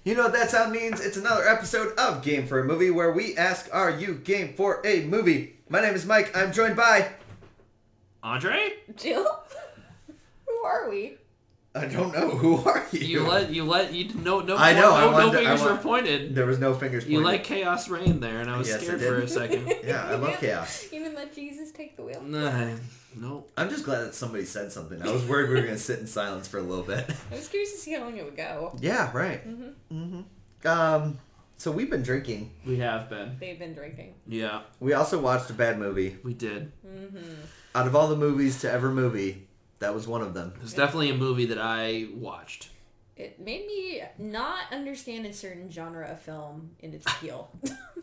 You know what that sound means? It's another episode of Game for a Movie where we ask, are you game for a movie? My name is Mike. I'm joined by... Andre? Jill? Who are we? I don't know. Who are you? No I know. No fingers were pointed. There was no fingers pointed. You let chaos reign there, and I was scared for a second. Yeah, I love chaos. You didn't let Jesus take the wheel? No. I'm just glad that somebody said something. I was worried we were going to sit in silence for a little bit. I was curious to see how long it would go. Yeah, right. So we've been drinking. We have been. They've been drinking. Yeah. We also watched a bad movie. We did. Out of all the movies to ever movie, that was one of them. It's definitely a movie that I watched. It made me not understand a certain genre of film in its appeal.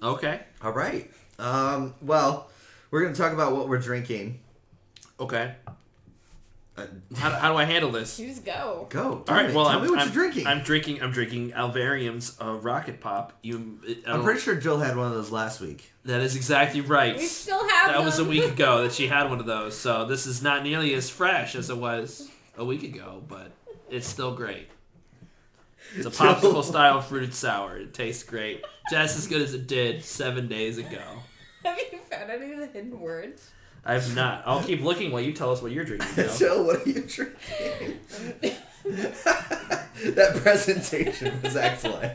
Okay. All right. Well, we're going to talk about what we're drinking. Okay. How do I handle this? You just go. Go. All right. Well, tell me what you're drinking. I'm drinking Alvarium's Rocket Pop. I'm pretty sure Jill had one of those last week. That is exactly right. We still have That them. was a week ago that she had one of those. So this is not nearly as fresh as it was a week ago, but it's still great. It's a popsicle style fruited sour. It tastes great. Just as good as it did 7 days ago. Have you found any of the hidden words? I've not. I'll keep looking while you tell us what you're drinking. Jill, what are you drinking? That presentation was excellent.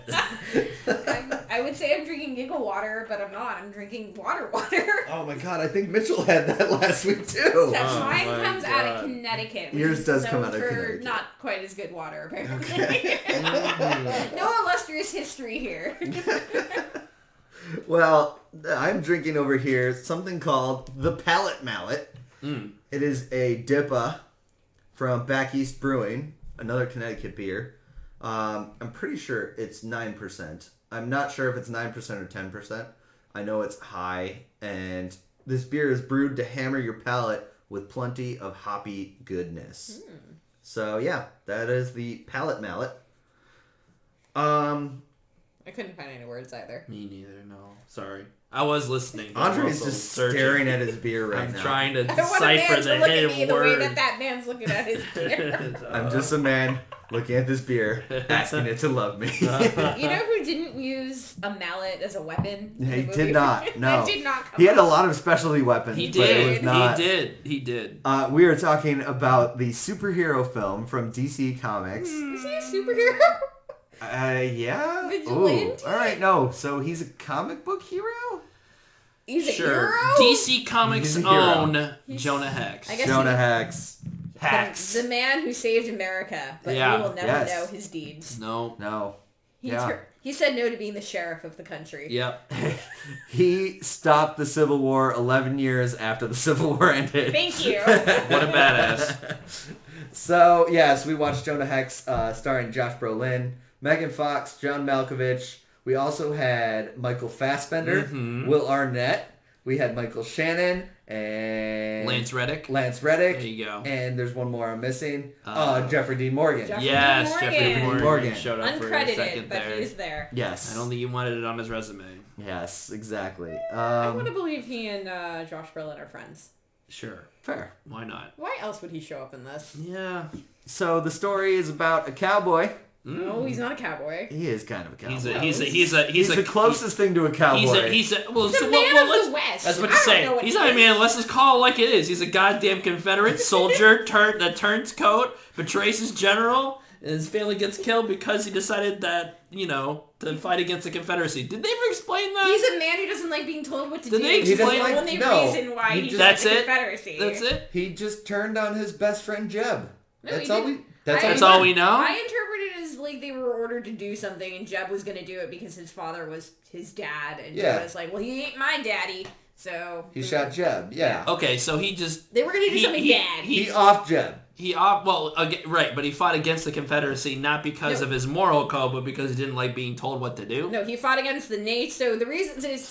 I would say I'm drinking giggle water, but I'm not. I'm drinking water. Oh my god, I think Mitchell had that last week too. Mine comes out of Connecticut. Yours does come out of Connecticut. Not quite as good water, apparently. Okay. No illustrious history here. Well, I'm drinking over here something called the Palate Mallet. It is a DIPA from Back East Brewing, another Connecticut beer. I'm pretty sure it's 9%. I'm not sure if it's 9% or 10%. I know it's high, and this beer is brewed to hammer your palate with plenty of hoppy goodness. So yeah, that is the Palate Mallet. I couldn't find any words either. Me neither, no. Sorry. I was listening. Andre's just staring at his beer right now. I'm trying to I want a man decipher to the look at me hidden the way word. that man's looking at his beer. I'm just a man looking at this beer, asking it to love me. You know who didn't use a mallet as a weapon? He did not. No, That did not come he had a up. lot of specialty weapons. He but it did. was not. He did. We are talking about the superhero film from DC Comics. Is he a superhero? Yeah. Vigilante? Ooh. All right. No. So he's a comic book hero. He's a Sure. hero? DC Comics He's a hero. own He's- Jonah Hex. I guess Jonah Hex. The man who saved America, but Yeah. we will never Yes. know his deeds. No. He said no to being the sheriff of the country. Yep. He stopped the Civil War 11 years after the Civil War ended. Thank you. What a badass. So, yes, we watched Jonah Hex starring Josh Brolin, Megan Fox, John Malkovich. We also had Michael Fassbender, Will Arnett. We had Michael Shannon and Lance Reddick. There you go. And there's one more I'm missing. Jeffrey Dean Morgan. Jeffrey Yes, Dean Jeffrey Dean Morgan. Morgan. showed up for a Uncredited, second but there. he's there. Yes. I don't think he wanted it on his resume. Yes, exactly. I want to believe he and Josh Brolin are friends. Sure. Fair. Why not? Why else would he show up in this? Yeah. So the story is about a cowboy. No, he's not a cowboy. He is kind of a cowboy. He's the closest thing to a cowboy. He's a man of the West. I was about to I don't say, know what he's he not a is. man. Let's just call it like it is. He's a goddamn Confederate soldier that turns coat, betrays his general, and his family gets killed because he decided that, to fight against the Confederacy. Did they ever explain that? He's a man who doesn't like being told what to Did do. they He's explain- the only No. reason why he That's joined the it? Confederacy. That's it? He just turned on his best friend Jeb. No, That's he all didn't. we. That's That's all all we. we know? I interpreted it as like they were ordered to do something, and Jeb was going to do it because his father was his dad, and Yeah. Jeb was like, "Well, he ain't my daddy." So He shot Jeb. Yeah. Okay, so he just... they were going to do something bad. He off Jeb. Right, but he fought against the Confederacy not because of his moral code, but because he didn't like being told what to do. No, he fought against the Nate. So the reason is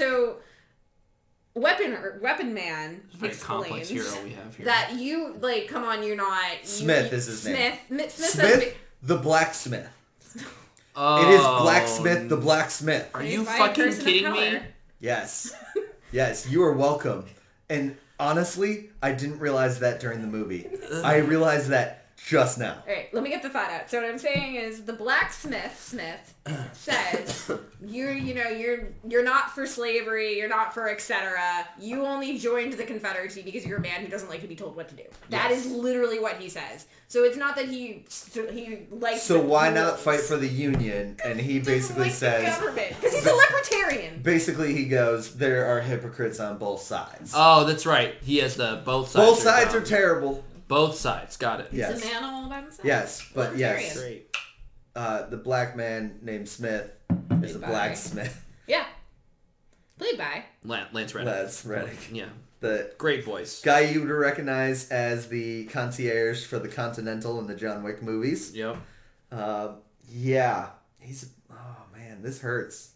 Weapon Man It's a very complex explains hero we have here. that you like. Come on, you're not. Smith is his name. Smith The blacksmith. Oh, It is Blacksmith the blacksmith. Are He's you by a fucking person of kidding me? color. Yes. Yes, you are welcome. And honestly, I didn't realize that during the movie. I realized that just now. All right, let me get the thought out. So what I'm saying is the blacksmith says you're not for slavery, you're not for etc. You only joined the Confederacy because you're a man who doesn't like to be told what to do. That is literally what he says. So it's not that he likes. So why rules. not fight for the Union? And he basically says, the government because he's a libertarian. Basically, he goes, there are hypocrites on both sides. Oh, that's right. He has the both sides. Both sides are terrible. Both sides. Got it. Yes. He's a man all by himself. Yes, but yes. Great. The black man named Smith is a blacksmith. Yeah. Played by Lance Reddick. Lance Reddick. Yeah. The great voice. Guy you would recognize as the concierge for the Continental in the John Wick movies. Yep. Yeah. He's... Oh, man. This hurts.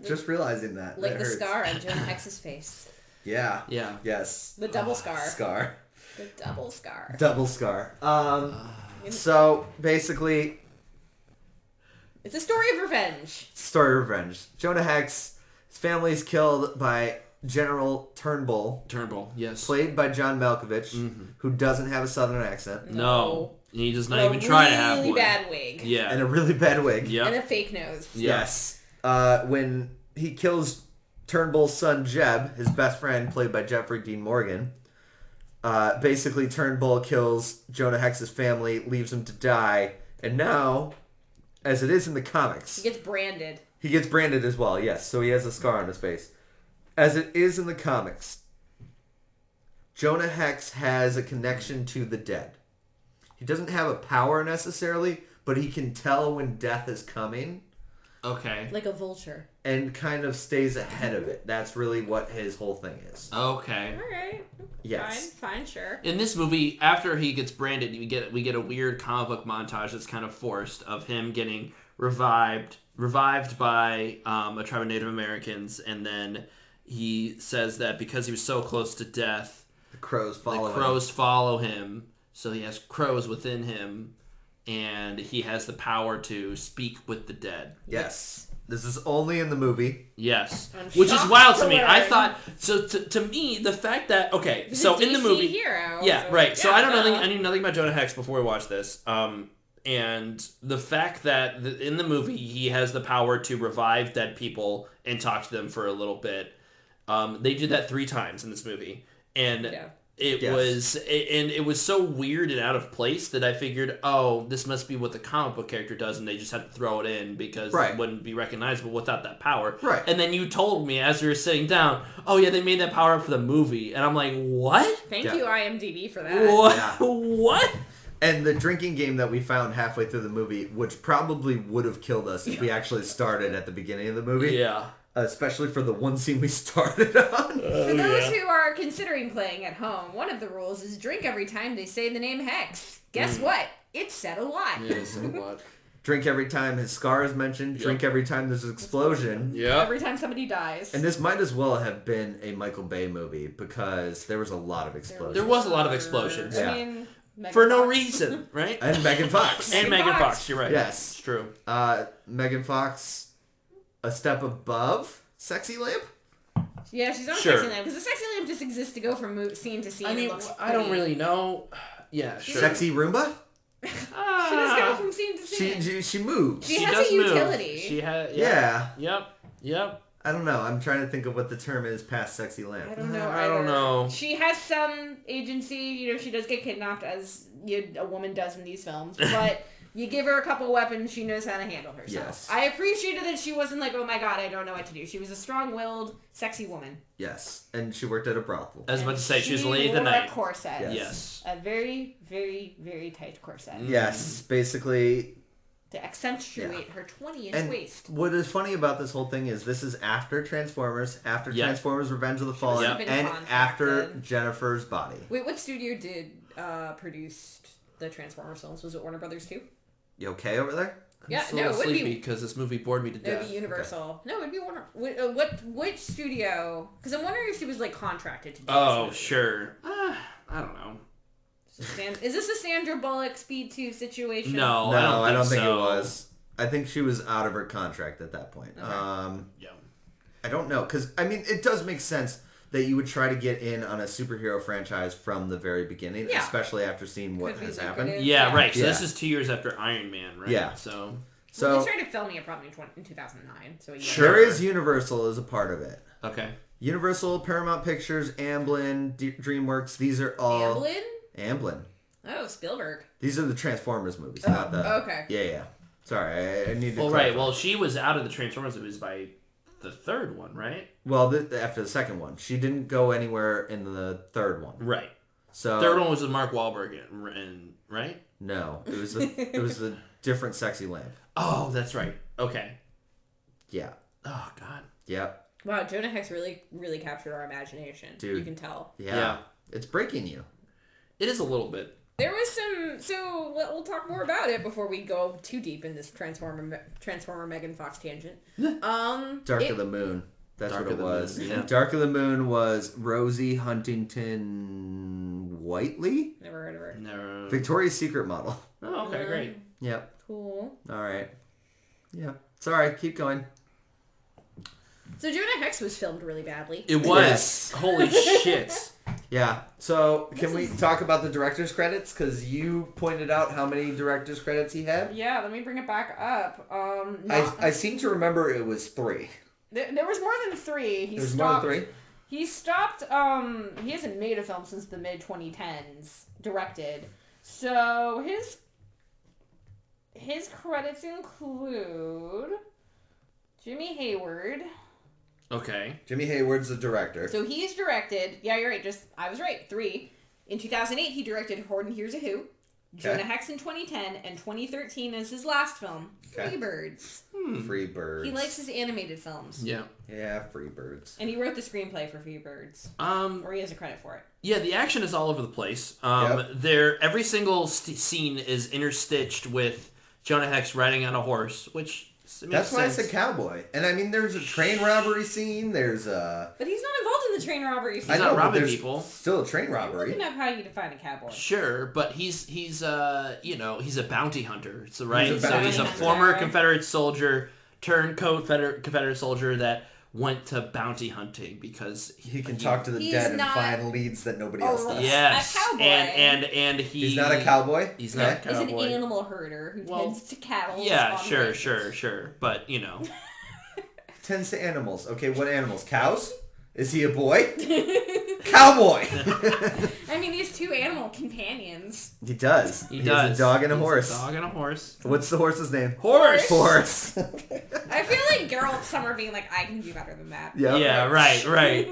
Just realizing that. Like that the hurts. scar on Jonah Hex's face. Yeah. Yeah. Yes. The double scar. Scar. The double scar. Double scar. So, basically... It's a story of revenge. Story of revenge. Jonah Hex, his family is killed by General Turnbull. Turnbull, yes. Played by John Malkovich, who doesn't have a southern accent. No. He does not even try to have one. A really bad wig. Yeah. And a really bad wig. Yep. And a fake nose. Yep. Yes. When he kills Turnbull's son, Jeb, his best friend, played by Jeffrey Dean Morgan, basically Turnbull kills Jonah Hex's family, leaves him to die, and now, as it is in the comics... He gets branded. He gets branded as well, yes. So he has a scar on his face. As it is in the comics, Jonah Hex has a connection to the dead. He doesn't have a power necessarily, but he can tell when death is coming. Okay. Like a vulture. And kind of stays ahead of it. That's really what his whole thing is. Okay. All right. Yes. Fine, sure. In this movie, after he gets branded, we get a weird comic book montage that's kind of forced of him getting revived by a tribe of Native Americans, and then he says that because he was so close to death, the crows follow him, so he has crows within him, and he has the power to speak with the dead. Yes. This is only in the movie. Yes. Which is wild to me. I thought, so to me, the fact that, okay, He's so a in the DC movie. hero, yeah, so, right. So yeah, I knew nothing about Jonah Hex before we watched this. And the fact that in the movie he has the power to revive dead people and talk to them for a little bit. They did that 3 times in this movie. And it was so weird and out of place that I figured, oh, this must be what the comic book character does, and they just had to throw it in because it wouldn't be recognizable without that power. Right. And then you told me as we were sitting down, oh yeah, they made that power up for the movie, and I'm like, what? Thank you, IMDb, for that. What? Yeah. What? And the drinking game that we found halfway through the movie, which probably would have killed us if we actually started at the beginning of the movie. Yeah. Especially for the one scene we started on. For those who are considering playing at home, one of the rules is drink every time they say the name Hex. Guess what? It said a lot. Yeah, it said a lot. Drink every time his scar is mentioned. Drink every time there's an explosion. Yeah. Every time somebody dies. And this might as well have been a Michael Bay movie because there was a lot of explosions. There was a lot of explosions. Yeah. I mean, Megan For no Fox. reason, right? And Megan Fox. And Megan Fox, you're right. Yes. It's true. Megan Fox, a step above Sexy Lamp? Yeah, she's on Sure. Sexy Lamp because the Sexy Lamp just exists to go from scene to scene. I mean, and looks I don't pretty. really know. Yeah, sure. Sexy Roomba? She just goes from scene to scene. She moves. She has does a move. utility. She has. Yeah. Yep. I don't know. I'm trying to think of what the term is past Sexy Lamp. I don't know. I don't know. She has some agency. You know, she does get kidnapped as a woman does in these films, but you give her a couple weapons, she knows how to handle herself. Yes. I appreciated that she wasn't like, oh my god, I don't know what to do. She was a strong-willed, sexy woman. Yes. And she worked at a brothel. I was about to say she was the lady of wore the night. A corset. Yes. A very, very, very tight corset. Yes. Basically... To accentuate her 20-inch And waist. what is funny about this whole thing is this is after Transformers, after Transformers Revenge of the Fallen, Yep. and Been after contacted. Jennifer's body. Wait, what studio did produce the Transformers films? Was it Warner Brothers too? You okay over there? Yeah, I'm no, still it would sleepy be. because this movie bored me to It would death. be Universal. No, it'd be Warner. Which studio? Because I'm wondering if she was like contracted to do Oh, this movie. sure. I don't know. Is this a Sandra Bullock Speed 2 situation? No, No, I don't think so. it was. I think she was out of her contract at that point. Okay. Yeah. I don't know, because, I mean, it does make sense. that you would try to get in on a superhero franchise from the very beginning, especially after seeing what has happened. Yeah, right. So this is 2 years after Iron Man, right? Yeah. So they started filming it probably in 2009. So there is Universal as a part of it. Okay. Universal, Paramount Pictures, Amblin, DreamWorks. These are all Amblin. Oh, Spielberg. These are the Transformers movies, not the. Okay. Yeah. Sorry, I need to. Well, right. Well, she was out of the Transformers movies by the third one, right? Well, after the second one, she didn't go anywhere in the third one. Right. So third one was with Mark Wahlberg, right? No, it was the different sexy lamp. Oh, that's right. Okay. Yeah. Oh God. Yep. Wow, Jonah Hex really, really captured our imagination. Dude. You can tell. Yeah. It's breaking you. It is a little bit. There was some... So, we'll talk more about it before we go too deep in this Transformer Megan Fox tangent. Dark of the Moon. That's what it was. Moon, yeah. Dark of the Moon was Rosie Huntington Whiteley? Never heard of her. Never. Victoria's Secret model. Oh, okay, great. Yep. Cool. All right. Yeah. Sorry, keep going. So Jonah Hex was filmed really badly. It was. Yes. Holy shit. Yeah. So can we talk about the director's credits? Because you pointed out how many director's credits he had. Yeah, let me bring it back up. I seem to remember it was 3. There was more than 3. There was more than 3? He stopped, he hasn't made a film since the mid-2010s, directed. So his credits include Jimmy Hayward. Okay. Jimmy Hayward's the director. So he's directed, yeah, you're right, I was right, 3. In 2008, he directed Horde and Here's a Who. Jonah Hex in 2010, and 2013 is his last film, Freebirds. Freebirds. He likes his animated films. Yeah. Yeah, Freebirds. And he wrote the screenplay for Freebirds. Or he has a credit for it. Yeah, the action is all over the place. Every single scene is interstitched with Jonah Hex riding on a horse, which that's why it's a cowboy. And I mean, there's a train robbery scene. But he's not involved in the train robbery scene. He's not robbing people. Still a train robbery. You're looking up how you define a cowboy. Sure, but he's he's a bounty hunter. So right, he's a hunter. former Confederate soldier turned Confederate soldier that went to bounty hunting because he can talk to the dead and find leads that nobody else does. Yes, a cowboy. and he's not a cowboy. He's not a cowboy. He's an animal herder who tends to cattle. Yeah, sure, but tends to animals. Okay, what animals? Cows? Is he a boy? Cowboy! I mean, he has 2 animal companions. He does. He does. Has a dog and a horse. A dog and a horse. What's the horse's name? Horse! I feel like Geralt Summer being like, I can do better than that. Yep. Yeah, right.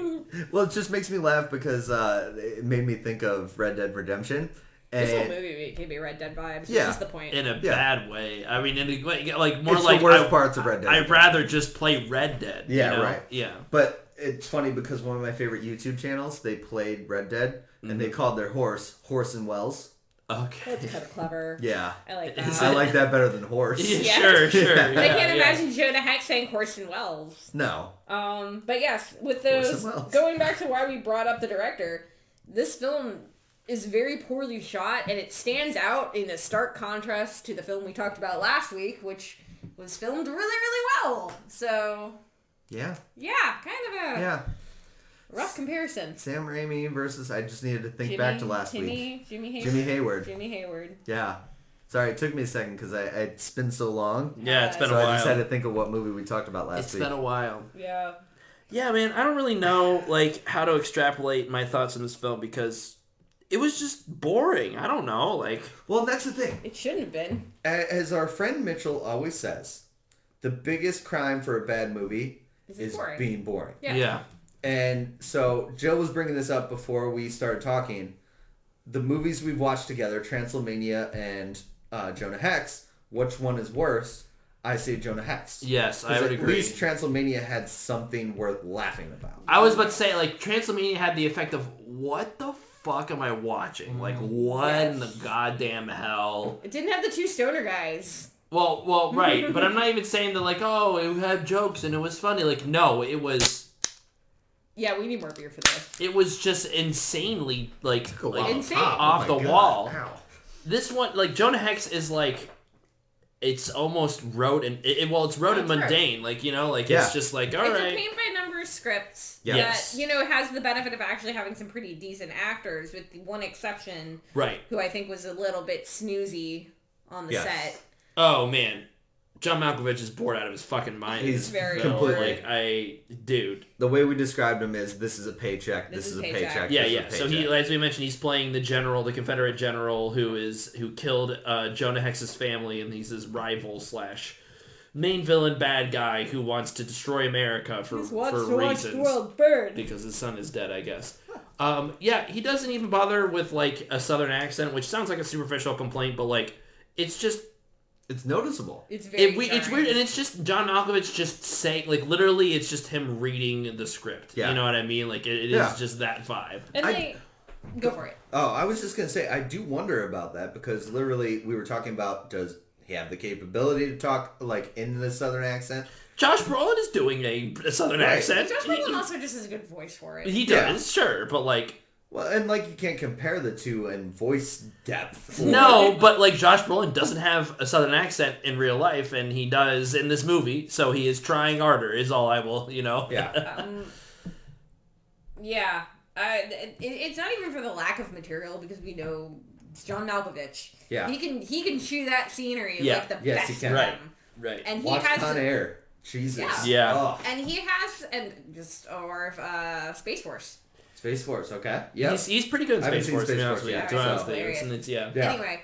Well, it just makes me laugh because it made me think of Red Dead Redemption. This whole movie gave me Red Dead vibes. Yeah. That's the point. In a bad way. I mean, more it's like the worst parts of Red Dead. I'd rather just play Red Dead. Yeah, right. Yeah. But it's funny because one of my favorite YouTube channels, they played Red Dead, and they called their horse and Wells. Okay. That's kind of clever. Yeah. I like that. I like that better than horse. Yeah. Sure. I can't imagine Jonah Hex saying horse and Wells. No. But yes, with those, going back to why we brought up the director, this film is very poorly shot, and it stands out in a stark contrast to the film we talked about last week, which was filmed really, really well. So... Yeah, kind of a rough comparison. Sam Raimi versus... I just needed to think back to last week. Jimmy Hayward. Yeah. Sorry, it took me a second because it's been so long. Yeah, it's been a while. So I just had to think of what movie we talked about last week. It's been a while. Yeah. Yeah, man, I don't really know how to extrapolate my thoughts on this film because it was just boring. I don't know, Well, that's the thing. It shouldn't have been. As our friend Mitchell always says, the biggest crime for a bad movie is being boring. Yeah. And so Joe was bringing this up before we started talking. The movies we've watched together, Transylvania and Jonah Hex, which one is worse? I say Jonah Hex. Yes, I would agree. At least Transylvania had something worth laughing about. I was about to say, Transylvania had the effect of, what the fuck am I watching? What in the goddamn hell? It didn't have the 2 stoner guys. Well, right, but I'm not even saying that it had jokes and it was funny. No, it was. Yeah, we need more beer for this. It was just insanely insane off the wall. Ow. This one, Jonah Hex is it's almost rote and it's rote and mundane. Right. It's just all right. It's a paint by numbers killer script Yes. that, has the benefit of actually having some pretty decent actors, with the one exception, Right. who I think was a little bit snoozy on the set. Oh, man. John Malkovich is bored out of his fucking mind. He's very completely. Dude. The way we described him is, this is a paycheck, this is a paycheck. Yeah, this yeah. is a So paycheck. as we mentioned, he's playing the general, the Confederate general who killed Jonah Hex's family, and he's his rival / main villain bad guy who wants to destroy America for reasons. The world burn. Because his son is dead, I guess. He doesn't even bother with like a southern accent, which sounds like a superficial complaint, but like it's just It's noticeable. It's very it's weird, and it's just John Malkovich just saying, like, literally, it's just him reading the script. Yeah. You know what I mean? Like, it is just that vibe. And go for it. Oh, I was just going to say, I do wonder about that, because literally, we were talking about, does he have the capability to talk, like, in the southern accent? Josh Brolin is doing a southern accent. Josh Brolin also just has a good voice for it. He does, sure, but, like... Well, and, like, you can't compare the two in voice depth. No, but, like, Josh Brolin doesn't have a southern accent in real life, and he does in this movie, so he is trying harder, is all I will, Yeah. Yeah. It's not even for the lack of material, because we know it's John Malkovich. Yeah. He can chew that scenery like the Yes, best he can. of Right. them. Right. And he Watch has Con Air. Jesus. Yeah. Oh. And he has Space Force. Space Force, okay. Yeah. He's pretty good in I haven't Space seen Force, to Space be honest Force with you. yet, To be honest so- with you. And it's, Yeah. Anyway,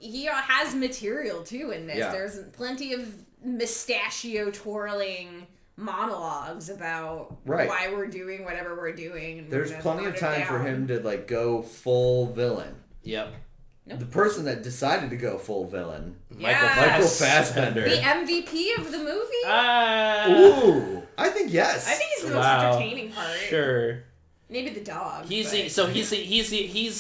he has material too in this. Yeah. There's plenty of mustachio twirling monologues about why we're doing whatever we're doing. And There's plenty of time for him to, like, go full villain. Yep. Nope. The person that decided to go full villain, Yes. Michael Fassbender. The MVP of the movie? Ooh, I think yes. I think he's the most entertaining part. Sure. Maybe the dog. He's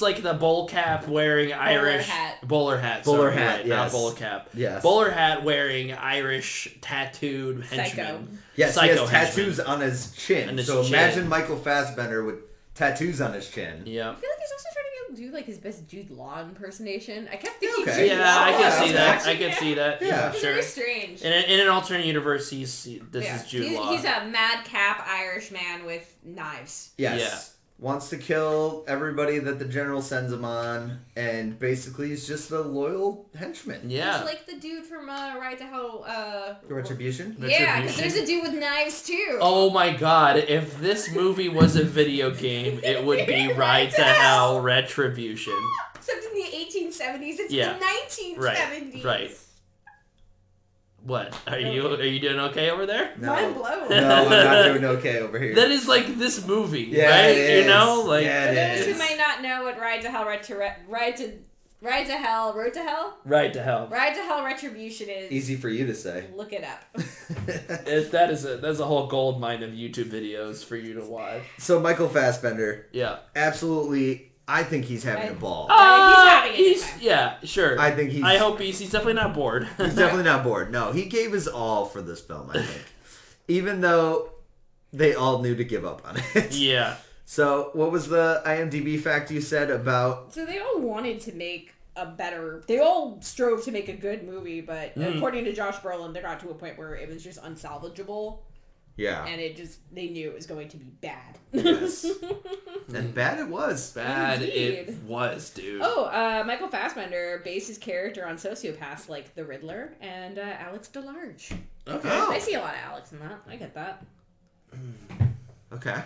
like the bowl cap wearing Irish bowler hat. Bowler sorry, hat, right, yes. not bowler cap. Yes. Bowler hat wearing Irish tattooed henchman. Yes, Psycho he has henchman. tattoos on his chin. On his so chin. imagine Michael Fassbender with tattoos on his chin. Yeah. I feel like he's also trying to do like his best Jude Law impersonation. I kept thinking Okay. Jude Yeah, Law I can was see that. watching I can him. see that. Yeah. Yeah, It's sure. very strange. In an alternate universe, this is Jude Law. He's a madcap Irish man with knives. Yes. Yeah. Wants to kill everybody that the general sends him on, and basically he's just a loyal henchman. Yeah. He's like the dude from Ride to Hell. Retribution? Yeah, because there's a dude with knives too. Oh my god, if this movie was a video game, it would be Ride to Hell Retribution. Except in the 1870s, it's Yeah. the 1970s. Right. What? Are you doing okay over there? No. Mind blown. No, I'm not doing okay over here. That is like this movie, Yeah, right? it is. You know, like Yeah, For it those is. who might not know what Ride to Hell Road to Hell Ride to Hell. Ride to Hell Retribution is. Easy for you to say. Look it up. That's a whole gold mine of YouTube videos for you to watch. So Michael Fassbender, Yeah. absolutely, I think he's having a ball. he's having a good time. Yeah, sure. I think I hope he's definitely not bored. He's definitely not bored. No, he gave his all for this film, I think. Even though they all knew to give up on it. Yeah. So, what was the IMDb fact you said about... So they all wanted to make they all strove to make a good movie, but according to Josh Brolin, they got to a point where it was just unsalvageable. Yeah. And they knew it was going to be bad. Yes. And bad it was. Bad Indeed. it was, dude. Oh, Michael Fassbender based his character on sociopaths like the Riddler and Alex DeLarge. Okay. Oh. I see a lot of Alex in that. I get that. Okay.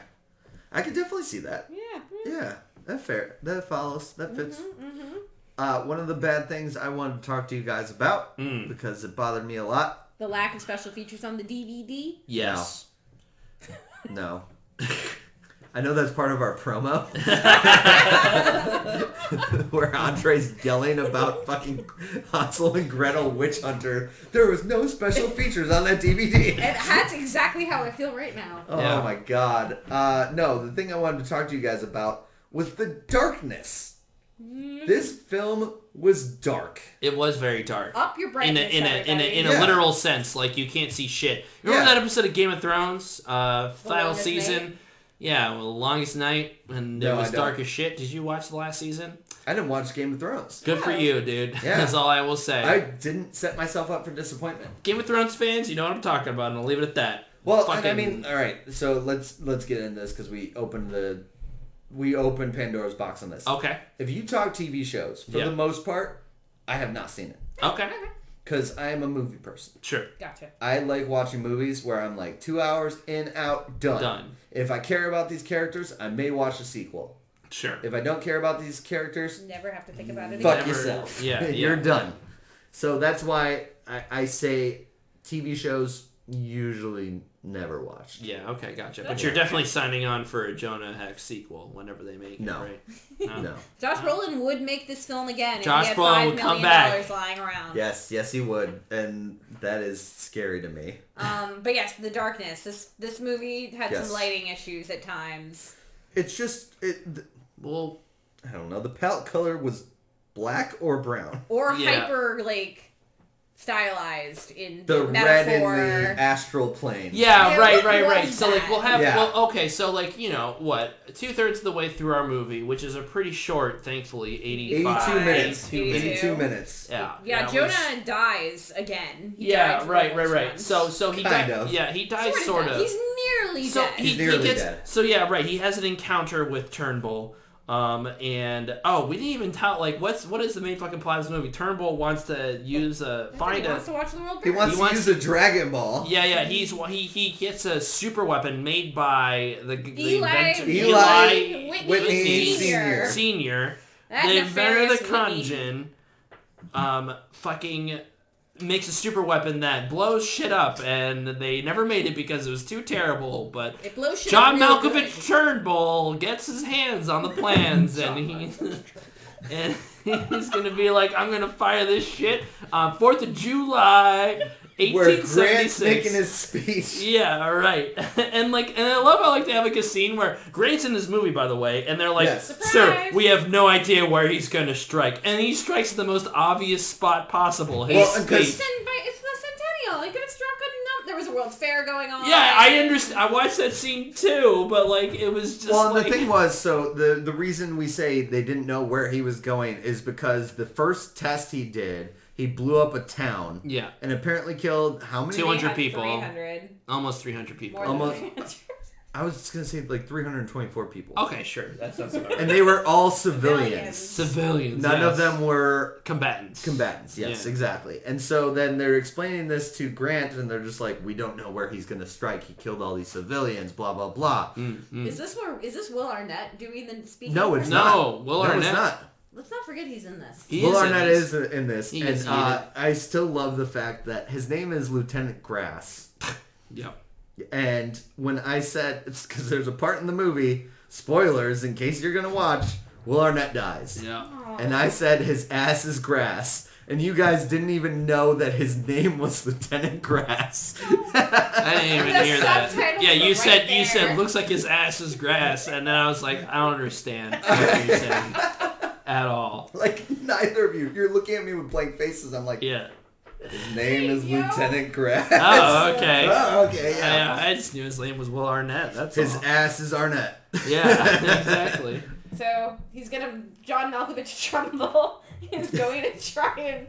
I could definitely see that. Yeah. Yeah. That's fair. That follows. That fits. One of the bad things I wanted to talk to you guys about, because it bothered me a lot. The lack of special features on the DVD. Yes. No. I know that's part of our promo. Where Andre's yelling about fucking Hansel and Gretel Witch Hunter. There was no special features on that DVD. And that's exactly how I feel right now. Oh Yeah. my god. No, the thing I wanted to talk to you guys about was the darkness. This film was dark. It was very dark. Up your In brightness, a Yeah. literal sense, like you can't see shit. Remember Yeah. that episode of Game of Thrones, final Longest season? Night? Yeah, well, the longest night, and No, it was I don't. dark as shit. Did you watch the last season? I didn't watch Game of Thrones. Good for Yeah. you, dude. Yeah. That's all I will say. I didn't set myself up for disappointment. Game of Thrones fans, you know what I'm talking about, and I'll leave it at that. Well, fucking... and I mean, all right. So let's get into this because we opened Pandora's box on this. Okay. If you talk TV shows, for the most part, I have not seen it. Okay. Because I am a movie person. Sure. Gotcha. I like watching movies where I'm like 2 hours in, out, done. If I care about these characters, I may watch a sequel. Sure. If I don't care about these characters, Never have to think about it fuck again. yourself. Yeah, You're done. So that's why I say TV shows usually never watched. Yeah, okay, gotcha. But you're definitely signing on for a Jonah Hex sequel whenever they make it, No. right? No. Josh Brolin would make this film again if Josh he had Brolin $5 would come million back. lying around. Yes, he would, and that is scary to me. But yes, The Darkness. This movie had Yes. some lighting issues at times. It's just Well, I don't know. The palette color was black or brown. Or Yeah. hyper, stylized in The red in metaphor. the astral plane. yeah, Yeah, right. what was So, that? we'll have... Yeah. Well, okay, so, 2/3 of the way through our movie, which is a pretty short, thankfully, 82 minutes. 82 minutes. Yeah. Yeah, that Jonah was- dies again. He Yeah, died right. for one. So he Kind died. of. Yeah, he dies sort of. He's nearly So dead. He's nearly gets, dead. So yeah, right. He has an encounter with Turnbull. And we didn't even tell what is the main fucking plot of this movie? Turnbull wants to use He wants to watch the world. He wants to use a Dragon Ball. Yeah. He gets a super weapon made by the inventor Eli Whitney Sr. Senior. That The inventor of the nefarious Kanjin. Fucking makes a super weapon that blows shit up, and they never made it because it was too terrible. But It blows shit John up real Malkovich good. Turnbull gets his hands on the plans, and he's gonna be like, I'm gonna fire this shit on 4th of July, Where Grant's 1876. making his speech. Yeah, right. and I love how they have a scene where Grant's in this movie, by the way, and they're like, Yes. "Sir, Surprise! we have no idea where he's gonna strike," and he strikes the most obvious spot possible. His Well, and 'cause- face. It's the Centennial. He could have struck a There was a World's Fair going on. Yeah, I understand. I watched that scene too, but it was just. Well, and the thing was, so the reason we say they didn't know where he was going is because the first test he did, he blew up a town. Yeah. And apparently killed how many? 200 people. 300. Almost 300 people. More than Almost. 300. I was just gonna say 324 people. Okay, sure. That sounds about right. And they were all civilians. Civilians. Civilians. None yes. of them were combatants. Yes, Yeah. exactly. And so then they're explaining this to Grant, and they're just like, "We don't know where he's gonna strike. He killed all these civilians. Blah blah blah." Is this Will Arnett doing the speaking? No, it's No, not. Will No, Arnett. it's not. Let's not forget he's in this. He Will is in Arnett this. is in this, He and is, I still love the fact that his name is Lieutenant Grass. Yep. And when I said, it's because there's a part in the movie, spoilers in case you're gonna watch, Will Arnett dies. Yeah. And I said his ass is grass. And you guys didn't even know that his name was Lieutenant Grass. I didn't even The hear that. subtitles Yeah, you are said right you said there. looks like his ass is grass, and then I was like, I don't understand what you're saying at all. Like, neither of you. You're looking at me with blank faces. I'm like, Yeah. his name is Yo. Lieutenant Grass. Oh, okay. Oh, okay, yeah. I just knew his name was Will Arnett. That's His all. ass is Arnett. Yeah, exactly. So he's gonna John Malkovich Trumbull is going to try and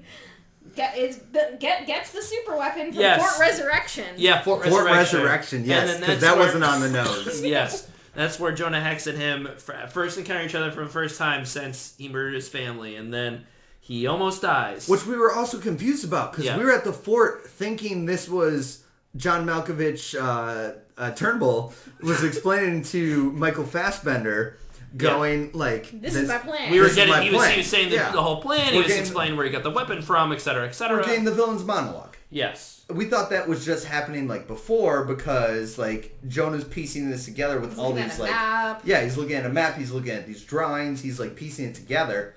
gets the super weapon from Yes. Fort Resurrection. Yeah, Fort Fort Resurrection. Resurrection, yes. And then Because that's that where- wasn't on the nose. Yes. That's where Jonah Hex and him first encounter each other for the first time since he murdered his family, and then he almost dies. Which we were also confused about, because Yeah. we were at the fort thinking this was John Malkovich Turnbull was explaining to Michael Fassbender, going This is my plan. we were This is getting. my He was plan. saying Yeah. the whole plan. He We're was getting- explaining where he got the weapon from, etc., etc. we're getting the villain's monologue. Yes. We thought that was just happening before, because Jonah's piecing this together with all looking these at a map. yeah, he's looking at a map, he's looking at these drawings, he's piecing it together.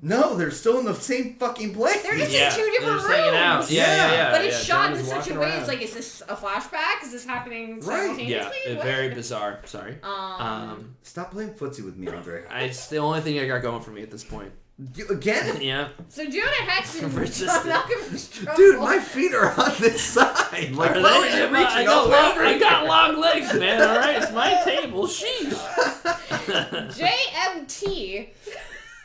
No, they're still in the same fucking place. They're just Yeah, in two different they're just rooms. hanging out. Yeah. But it's shot Jonah's in such a walking way. around. It's like, is this a flashback? Is this happening Right. simultaneously? Yeah, What? very bizarre. Sorry. Stop playing footsie with me, Andre. It's the only thing I got going for me at this point. Again? Yeah. So Jonah Hex and Persistent. John Malkovich Trumbull. Dude, my feet are on this side. Are why would they? you reach I it all got, over long, I got again? long legs, man. All right, it's my table. Sheesh. JMT.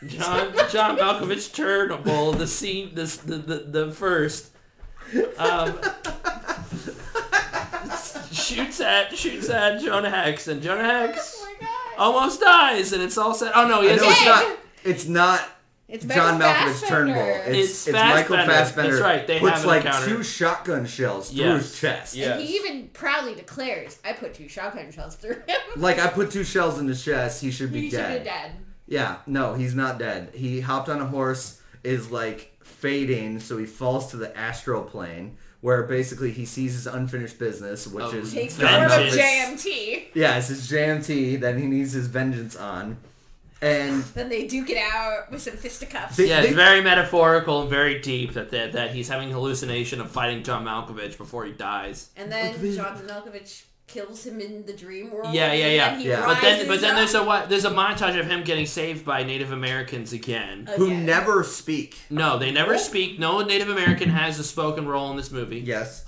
John Malkovich Turnbull, the scene, the first. shoots at Jonah Hex, and Jonah Hex Oh my god. almost dies, and it's all set. Oh no, he I has know it's not It's John Michael Malkovich's Fassbender. Turnbull. It's Fassbender. Michael Fassbender. That's right, they puts have an like encounter. 2 shotgun shells through Yes. his chest. Yeah. And he even proudly declares, I put 2 shotgun shells through him. Like, I put 2 shells in his chest, he should be He should dead. be dead. Yeah, no, he's not dead. He hopped on a horse, is like fading, so he falls to the astral plane, where basically he sees his unfinished business, which is Takes the Vengeance. form of JMT. Yeah, it's his JMT that he needs his vengeance on. And Then they duke it out with some fisticuffs. They- Yeah, it's very metaphorical and very deep that he's having a hallucination of fighting John Malkovich before he dies. And then John Malkovich kills him in the dream world. Yeah. And he But then rises up. there's a montage of him getting saved by Native Americans again. who Again. never speak. No, they never speak. No Native American has a spoken role in this movie. Yes.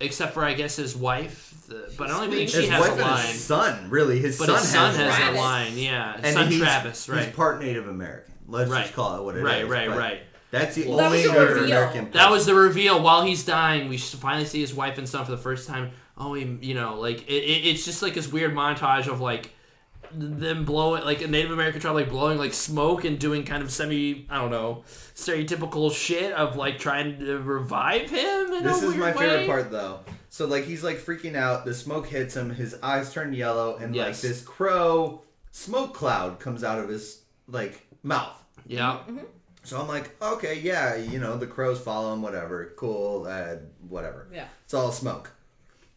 Except for I guess his wife. But I don't think His she has wife a and line. his son, really. His But son his son has has Travis. a line. Yeah, his and son he's, Travis. Right. He's part Native American. Let's Right. just call it what it is. Right. but That's the Well, that only was a Native reveal. American. That was the reveal. While he's dying, we finally see his wife and son for the first time. Oh, it's just like this weird montage of like them blowing, like a Native American tribe, like blowing like smoke and doing kind of stereotypical shit of like trying to revive him. This is my favorite part, though. So, like, he's like freaking out. The smoke hits him. His eyes turn yellow, and like Yes. this crow smoke cloud comes out of his like mouth. Yeah. So I'm like, okay, yeah, the crows follow him, whatever, cool, whatever. Yeah. It's all smoke.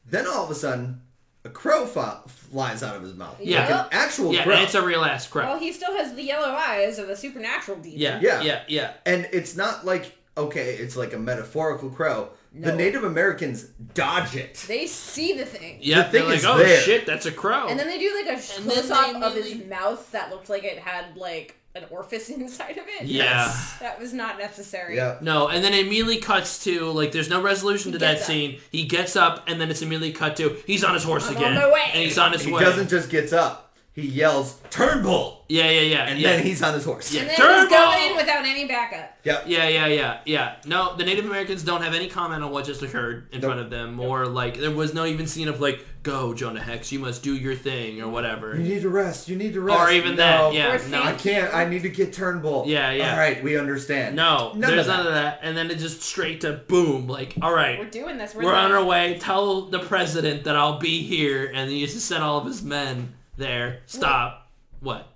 Then all of a sudden, a crow flies out of his mouth. Yeah. Like an actual Yeah, crow. and it's a real ass crow. Well, he still has the yellow eyes of a supernatural demon. Yeah. And it's not like, okay, it's like a metaphorical crow. No. The Native Americans dodge it. They see the thing. Yeah, The thing they're like, is oh there. shit, that's a crow. And then they do like a And then close-up they of his immediately- mouth that looked like it had like an orifice inside of it. Yeah. That was not necessary. Yeah. No, and then it immediately cuts to, like, there's no resolution to that gets up. scene. He gets up, and then it's immediately cut to, he's on his horse I'm again. on my way. And he's on his He way. doesn't just gets up. He yells, Turnbull! Yeah. And then he's on his horse. Yeah. And then Turbo! he's going in without any backup. Yep. Yeah. No, the Native Americans don't have any comment on what just occurred in Nope. front of them, or, like, there was no even scene of, like, go, Jonah Hex, you must do your thing, or whatever. You need to rest. You need to rest. Or even that, yeah. Or No, I can't. I need to get Turnbull. Yeah. All right, we understand. No, None there's of none of that. And then it just straight to boom, like, all right. We're doing this. We're on our way. Tell the president that I'll be here, and he used to send all of his men there. Stop. What?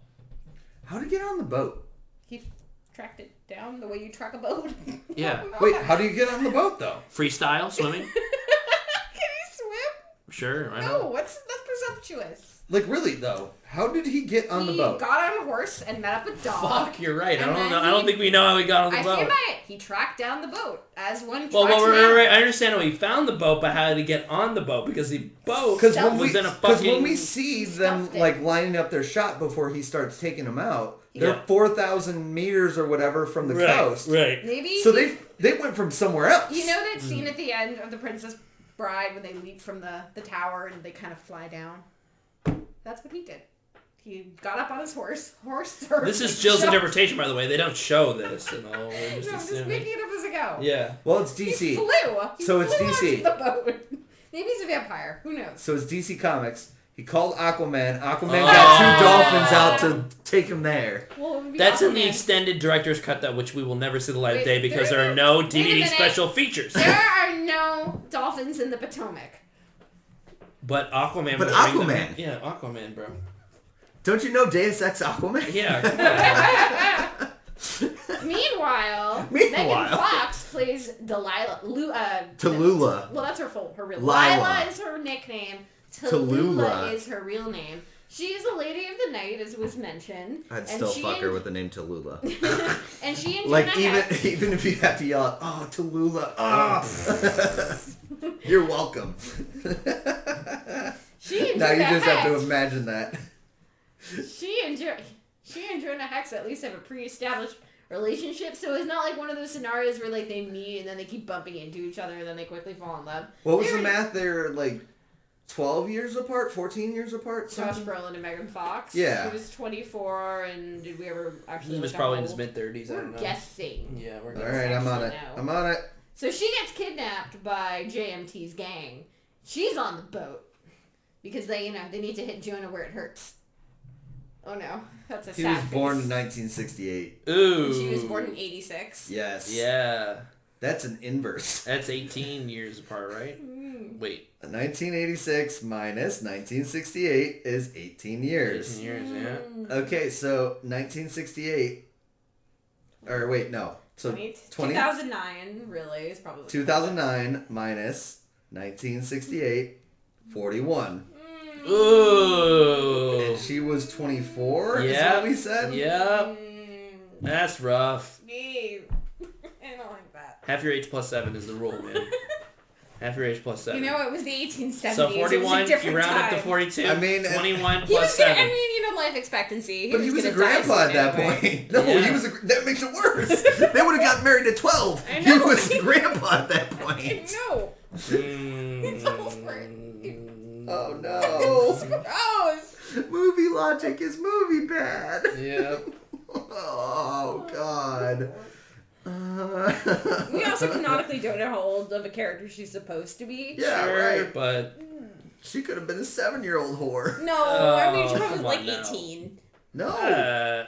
How to get on the boat? He tracked it down the way you track a boat. Yeah. Wait, how do you get on the boat though? Freestyle swimming? Can he swim? Sure. Why No, not? that's presumptuous. Like really though? How did he get on the boat? He got on a horse and met up a dog. Fuck, you're right. I And don't then know. I don't think we know how he got on the I boat. stand by it. He tracked down the boat as one tracks Well, an right. I animal. understand how he found the boat, but how did he get on the boat? Because the boat Because Stealth. when, was in a because fucking. when we see them Stealth it. like lining up their shot before he starts taking them out, they're Yeah. 4,000 meters or whatever from the coast. Right. Maybe. So they went from somewhere else. You know that scene at the end of The Princess Bride when they leap from the tower and they kind of fly down? That's what he did. He got up on his horse. This is Jill's jumped. interpretation, by the way. They don't show this. We're No, just I'm just assuming. making it up as I go. Yeah. Well, it's He DC. flew. He So it's flew DC. onto the boat. Maybe he's a vampire. Who knows? So it's DC Comics. He called Aquaman. Aquaman Oh. got 2 dolphins out to take him there. Well, it would be That's in the Aquaman. extended director's cut, that which we will never see the light of Wait, day because there there are is- no wait a DVD minute. special features. There are no dolphins in the Potomac. But Aquaman. But will bring them Aquaman. in. Yeah, Aquaman, bro. Don't you know Deus Ex Aquaman? Yeah. Meanwhile, Meanwhile. Megan Fox plays Delilah. Tallulah. Well, that's her real. Lila. Lila is her nickname. Tallulah. Tallulah is her real name. She is a lady of the night, as was mentioned. I'd and still she fuck her and- with the name Tallulah. And she and Like Jonah even Hex- even if you have to yell out, "Oh, Tallulah!" Oh, you're welcome. She and Now you Jonah just have to Hex- imagine that. She and Jonah Hex at least have a pre-established relationship, so it's not like one of those scenarios where like they meet and then they keep bumping into each other and then they quickly fall in love. What was They're- the math? They're like 12 years apart, 14 years apart. Josh something? Brolin and Megan Fox. Yeah. He was 24, and did we ever actually? He was look probably how in his old? mid-30s. I We're don't know. guessing. Yeah, we're All guessing. right, I'm on it. Actually, no. I'm on it. So she gets kidnapped by JMT's gang, She's on the boat because they need to hit Jonah where it hurts. Oh no, that's a He sad was born face. in 1968. Ooh. And she was born in 86. Yes. Yeah. That's an inverse. That's 18 years apart, right? Wait. 1986 minus 1968 is 18 years. 18 years, yeah. Okay, so 1968. Or wait, no. So 2009 really is probably 2009 minus 1968, 41. Ooh. And she was 24, is Yeah. what we said? Yep. That's rough. Babe. I don't like that. Half your age plus 7 is the rule, man. Half your age plus 7. You know, it was the 1870s. So It was 41, a different you round time. up to 42. I mean, 21 He plus was gonna, 7. life expectancy. But he was a gonna die grandpa soon at that anyway. point. No, Yeah. he was that makes it worse. They would have gotten married at 12. I He know. was a grandpa at that I point. know. Mm. It's over. Oh no. Gross. Movie logic is movie bad. Yep. Oh god. We also canonically don't know how old of a character she's supposed to be. Yeah, Sure, right. but She could have been a 7-year-old whore. No, I mean, she Oh, probably was come like on now. 18. No,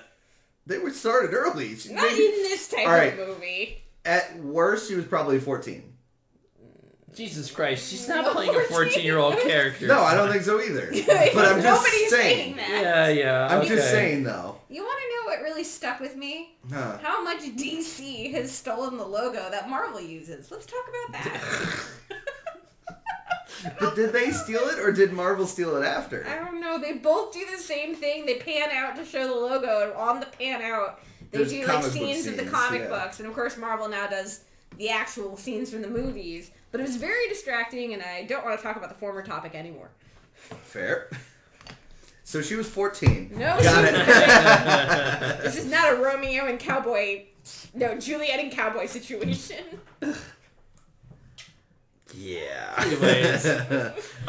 they were started early. She Not maybe- in this type All right. of movie. At worst, she was probably 14. Jesus Christ, she's not No, playing a 14-year-old character. No, I don't think so either. Yeah, But I'm just nobody's saying. that. Yeah, I'm okay. just saying though. You want to know what really stuck with me? Huh. How much DC has stolen the logo that Marvel uses. Let's talk about that. But did they steal it or did Marvel steal it after? I don't know. They both do the same thing. They pan out to show the logo, and on the pan out, they There's do like comic book scenes of the scenes, comic yeah. books. And of course, Marvel now does the actual scenes from the movies. But it was very distracting, and I don't want to talk about the former topic anymore. Fair. So she was 14. No, Got she- it. This is not a Romeo and Cowboy, no, Juliet and Cowboy situation. Yeah. Anyways.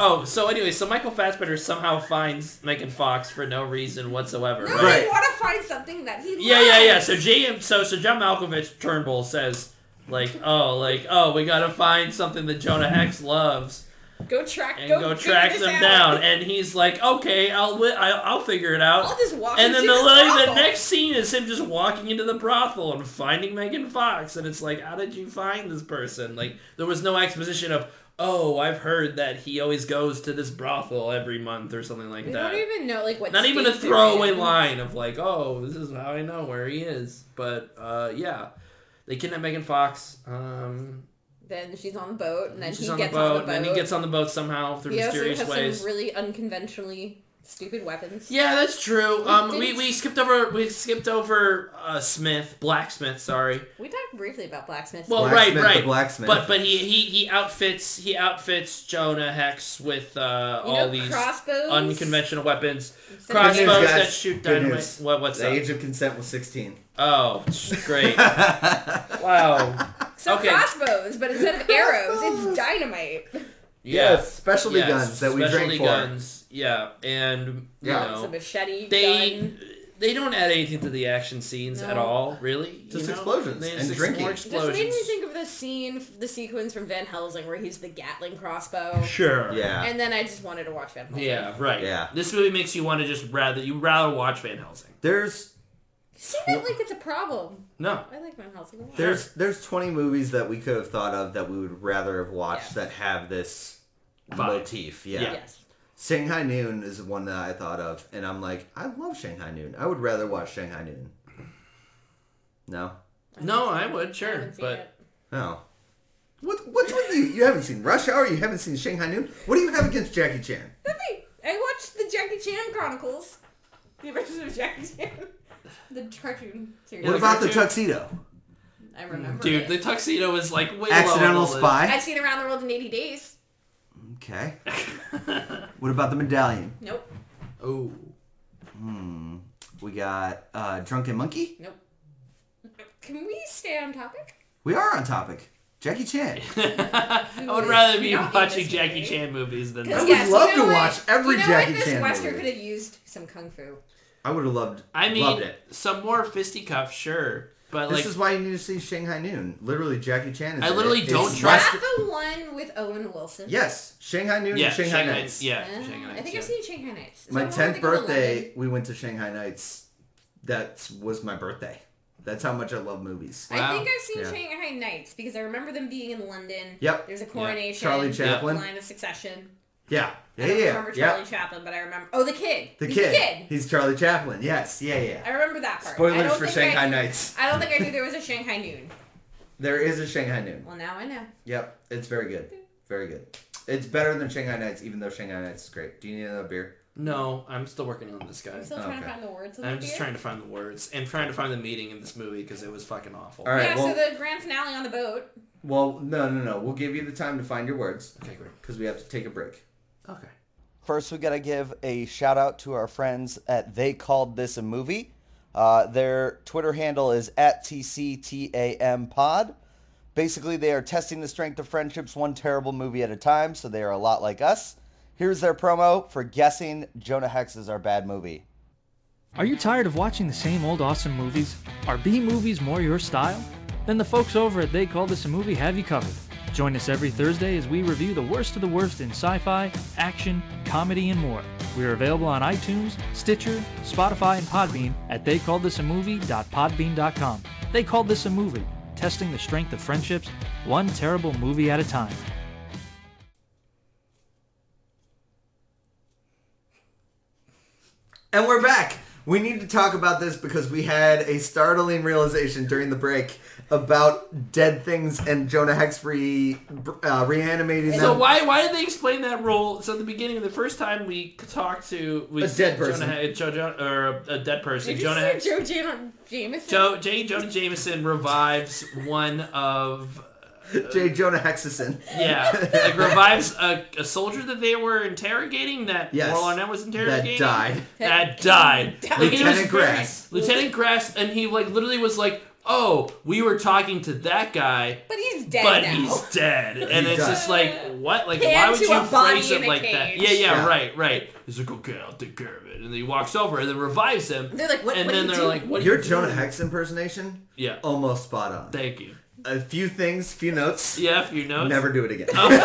Oh, so Michael Fassbender somehow finds Megan Fox for no reason whatsoever, No, right? Right. I want to find something that he Yeah. loves. So John Malkovich Turnbull says, oh, we gotta find something that Jonah Hex loves Go and track go track this them out. down. And he's like, okay, I'll figure it out. I'll just walk And then into the brothel. next scene is him just walking into the brothel and finding Megan Fox, and it's like, how did you find this person? Like, there was no exposition of, oh, I've heard that he always goes to this brothel every month or something like We that. don't even know like what. Not even a state they're throwaway in. line of like, oh, this is how I know where he is. But yeah, they kidnap Megan Fox. Then she's on the boat, and then She's he on gets the boat, on the boat. and then he gets on the boat somehow through He also mysterious has ways. some really unconventionally stupid weapons. Yeah, that's true. didn't- We skipped over Blacksmith. Sorry. We talked briefly about blacksmiths. Well, Blacksmith, right. the blacksmith. But he outfits Jonah Hex with all these crossbows, unconventional weapons, Instead of crossbows guys. that shoot Good dynamite. news. What's The up? age of consent was 16. Oh, great! Wow. So Okay. crossbows, but instead of arrows, it's dynamite. Yes, specialty Yes, guns that we specialty drank for. guns. Yeah, and you Yeah. It's a know machete they gun. don't add anything to the action scenes at No. all, really. Just you know? explosions They and just drinking. more Just explosions. made me think of the sequence from Van Helsing where he's the Gatling crossbow. Sure. Yeah. And then I just wanted to watch Van Helsing. Yeah. Right. Yeah. This movie makes you want to just rather watch Van Helsing. There's See that like it's a problem. No. I like Van Helsing a lot. there's 20 movies that we could have thought of that we would rather have watched Yeah. that have this Vibe. motif. Yeah. Yes. Shanghai Noon is one that I thought of, and I'm like, I love Shanghai Noon. I would rather watch Shanghai Noon. No? No, I would I sure, haven't seen but it. Oh. What's with you? You haven't seen Rush Hour? You haven't seen Shanghai Noon? What do you have against Jackie Chan? Nothing. I watched the Jackie Chan Chronicles. The Adventures of Jackie Chan. The cartoon series. Yeah, What the about the cartoon. tuxedo? I remember dude, it. the tuxedo is like way Accidental low. Spy? I've seen Around the World in 80 Days. Okay. Spy. What about the medallion? Nope. Oh. We got Drunken Monkey? Nope. Can we stay on topic? We are on topic. Jackie Chan. I would rather be We don't need watching this Jackie movie. Chan movies than I would Yes, love you know to what? watch every you know Jackie what? This Chan Western movie. could have used some kung fu. I would have loved I mean, loved it. some more fisticuffs, sure. But this is why you need to see Shanghai Noon. Literally, Jackie Chan is I in literally it. don't Is trust that the one with Owen Wilson? Yes, Shanghai Noon and Shanghai Nights. Yeah, Shanghai Nights. I think I've seen Shanghai Nights. My 10th birthday, we went to Shanghai Nights. That was my birthday. That's how much I love movies. I think I've seen Shanghai Nights because I remember them being in London. Yep. There's a coronation. Charlie Chaplin. Line of Succession. Yeah. I don't remember Charlie Chaplin, but I remember... Oh, the kid. The kid. He's Charlie Chaplin. Yes. Yeah. I remember that part. Spoilers for Shanghai Nights. I don't think I knew there was a Shanghai Noon. There is a Shanghai Noon. Well, now I know. Yep. It's very good. Very good. It's better than Shanghai Nights, even though Shanghai Nights is great. Do you need another beer? No, I'm still working on this, guy. I'm still trying to find the words. I'm just trying to find the words and trying to find the meeting in this movie because it was fucking awful. All right. So the grand finale on the boat. Well, no. We'll give you the time to find your words. Okay, great. Because we have to take a break. Okay. First, we got to give a shout out to our friends at They Called This a Movie. Their Twitter handle is @TCTAMPod. Basically, they are testing the strength of friendships one terrible movie at a time, so they are a lot like us. Here's their promo for guessing Jonah Hex is our bad movie. Are you tired of watching the same old awesome movies? Are B movies more your style? Then the folks over at They Call This a Movie have you covered. Join us every Thursday as we review the worst of the worst in sci-fi, action, comedy, and more. We are available on iTunes, Stitcher, Spotify, and Podbean at theycalledthisamovie.podbean.com. They Called This a Movie, testing the strength of friendships one terrible movie at a time. And we're back. We need to talk about this because we had a startling realization during the break about dead things and Jonah Hex reanimating them. So why did they explain that rule? So at the beginning, the first time we talked to a dead person, a dead person. Did Jonah you say Hex, Jonah Jameson? Jonah Jameson revives one of. Jonah Hexison. Yeah, like revives a soldier that they were interrogating. That Laurel Arnett was interrogating. That died. Lieutenant Grass, and he like literally was like, "Oh, we were talking to that guy, but he's dead but now. He's dead." And it's just like, what? Like, Hand why would to you a body phrase it in a like cage. that? Yeah, right. He's like, "Okay, I'll take care of it." And then he walks over and then revives him. They're like, "What?" And what then are you they're doing? like, "What?" Your Jonah Hex impersonation? Yeah, almost spot on. Thank you. A few notes. Yeah, a few notes. Never do it again. Okay.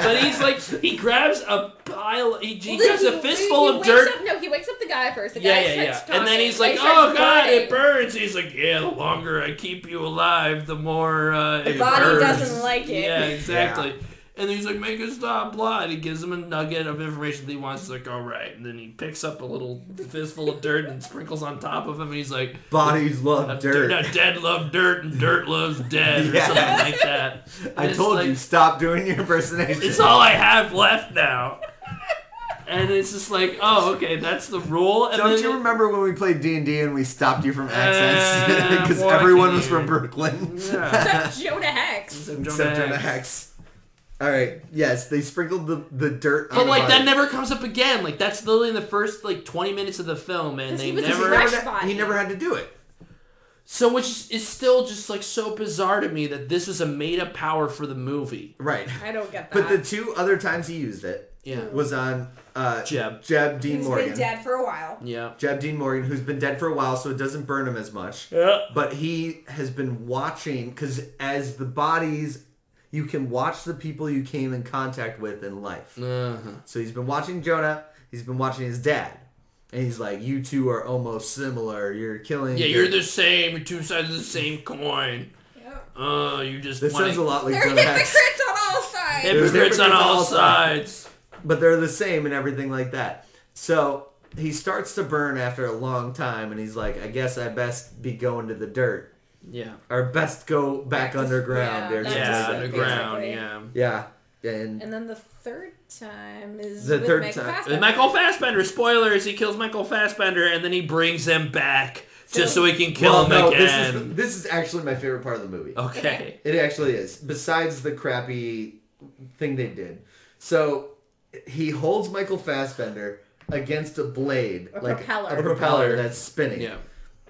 But he's like, he grabs a pile, he grabs a fistful of dirt. He wakes up the guy first. The guy starts talking. And then he's like, "Oh God, it burns." He's like, "Yeah, the longer I keep you alive, the more the it body burns." doesn't like it. Yeah, exactly. Yeah. And he's like, "Make it stop, blah." And he gives him a nugget of information that he wants. He's like, "All right." And then he picks up a little fistful of dirt and sprinkles on top of him. And he's like, "Bodies love dirt. Dead love dirt, and dirt loves dead," or something like that. I told you, stop doing your impersonation. It's all I have left now. And it's just like, oh, okay, that's the rule. And Don't you remember when we played D&D and we stopped you from accents? Because everyone was from Brooklyn. Yeah. Except Jonah Hex. Except Jonah Hex. Alright, yes, they sprinkled the dirt on But, the like, body. that never comes up again. Like, that's literally in the first, like, 20 minutes of the film, and they never... He never had to do it. So, which is still just, like, so bizarre to me that this was a made-up power for the movie. Right. I don't get that. But the two other times he used it was on Jeb Dean Morgan. He's been dead for a while. Yeah. Jeb Dean Morgan, who's been dead for a while, so it doesn't burn him as much. Yeah. But he has been watching, because as the bodies... You can watch the people you came in contact with in life. Uh-huh. So he's been watching Jonah. He's been watching his dad. And he's like, you two are almost similar. You're killing... Yeah, you're the same. You're two sides of the same coin. Yep. You just This sounds a lot like They're Jonah Hex. hypocrites on all sides. Hypocrites on all sides. But they're the same and everything like that. So he starts to burn after a long time. And he's like, I guess I best be going to the dirt. Yeah. Or best go back underground. Yeah, underground, exactly. Yeah. And then the third time is the with third Michael time. Fassbender. Michael Fassbender. Spoilers, he kills Michael Fassbender and then he brings him back just so he can kill him again. This is actually my favorite part of the movie. Okay. It actually is. Besides the crappy thing they did. So he holds Michael Fassbender against a blade. A a propeller that's spinning. Yeah.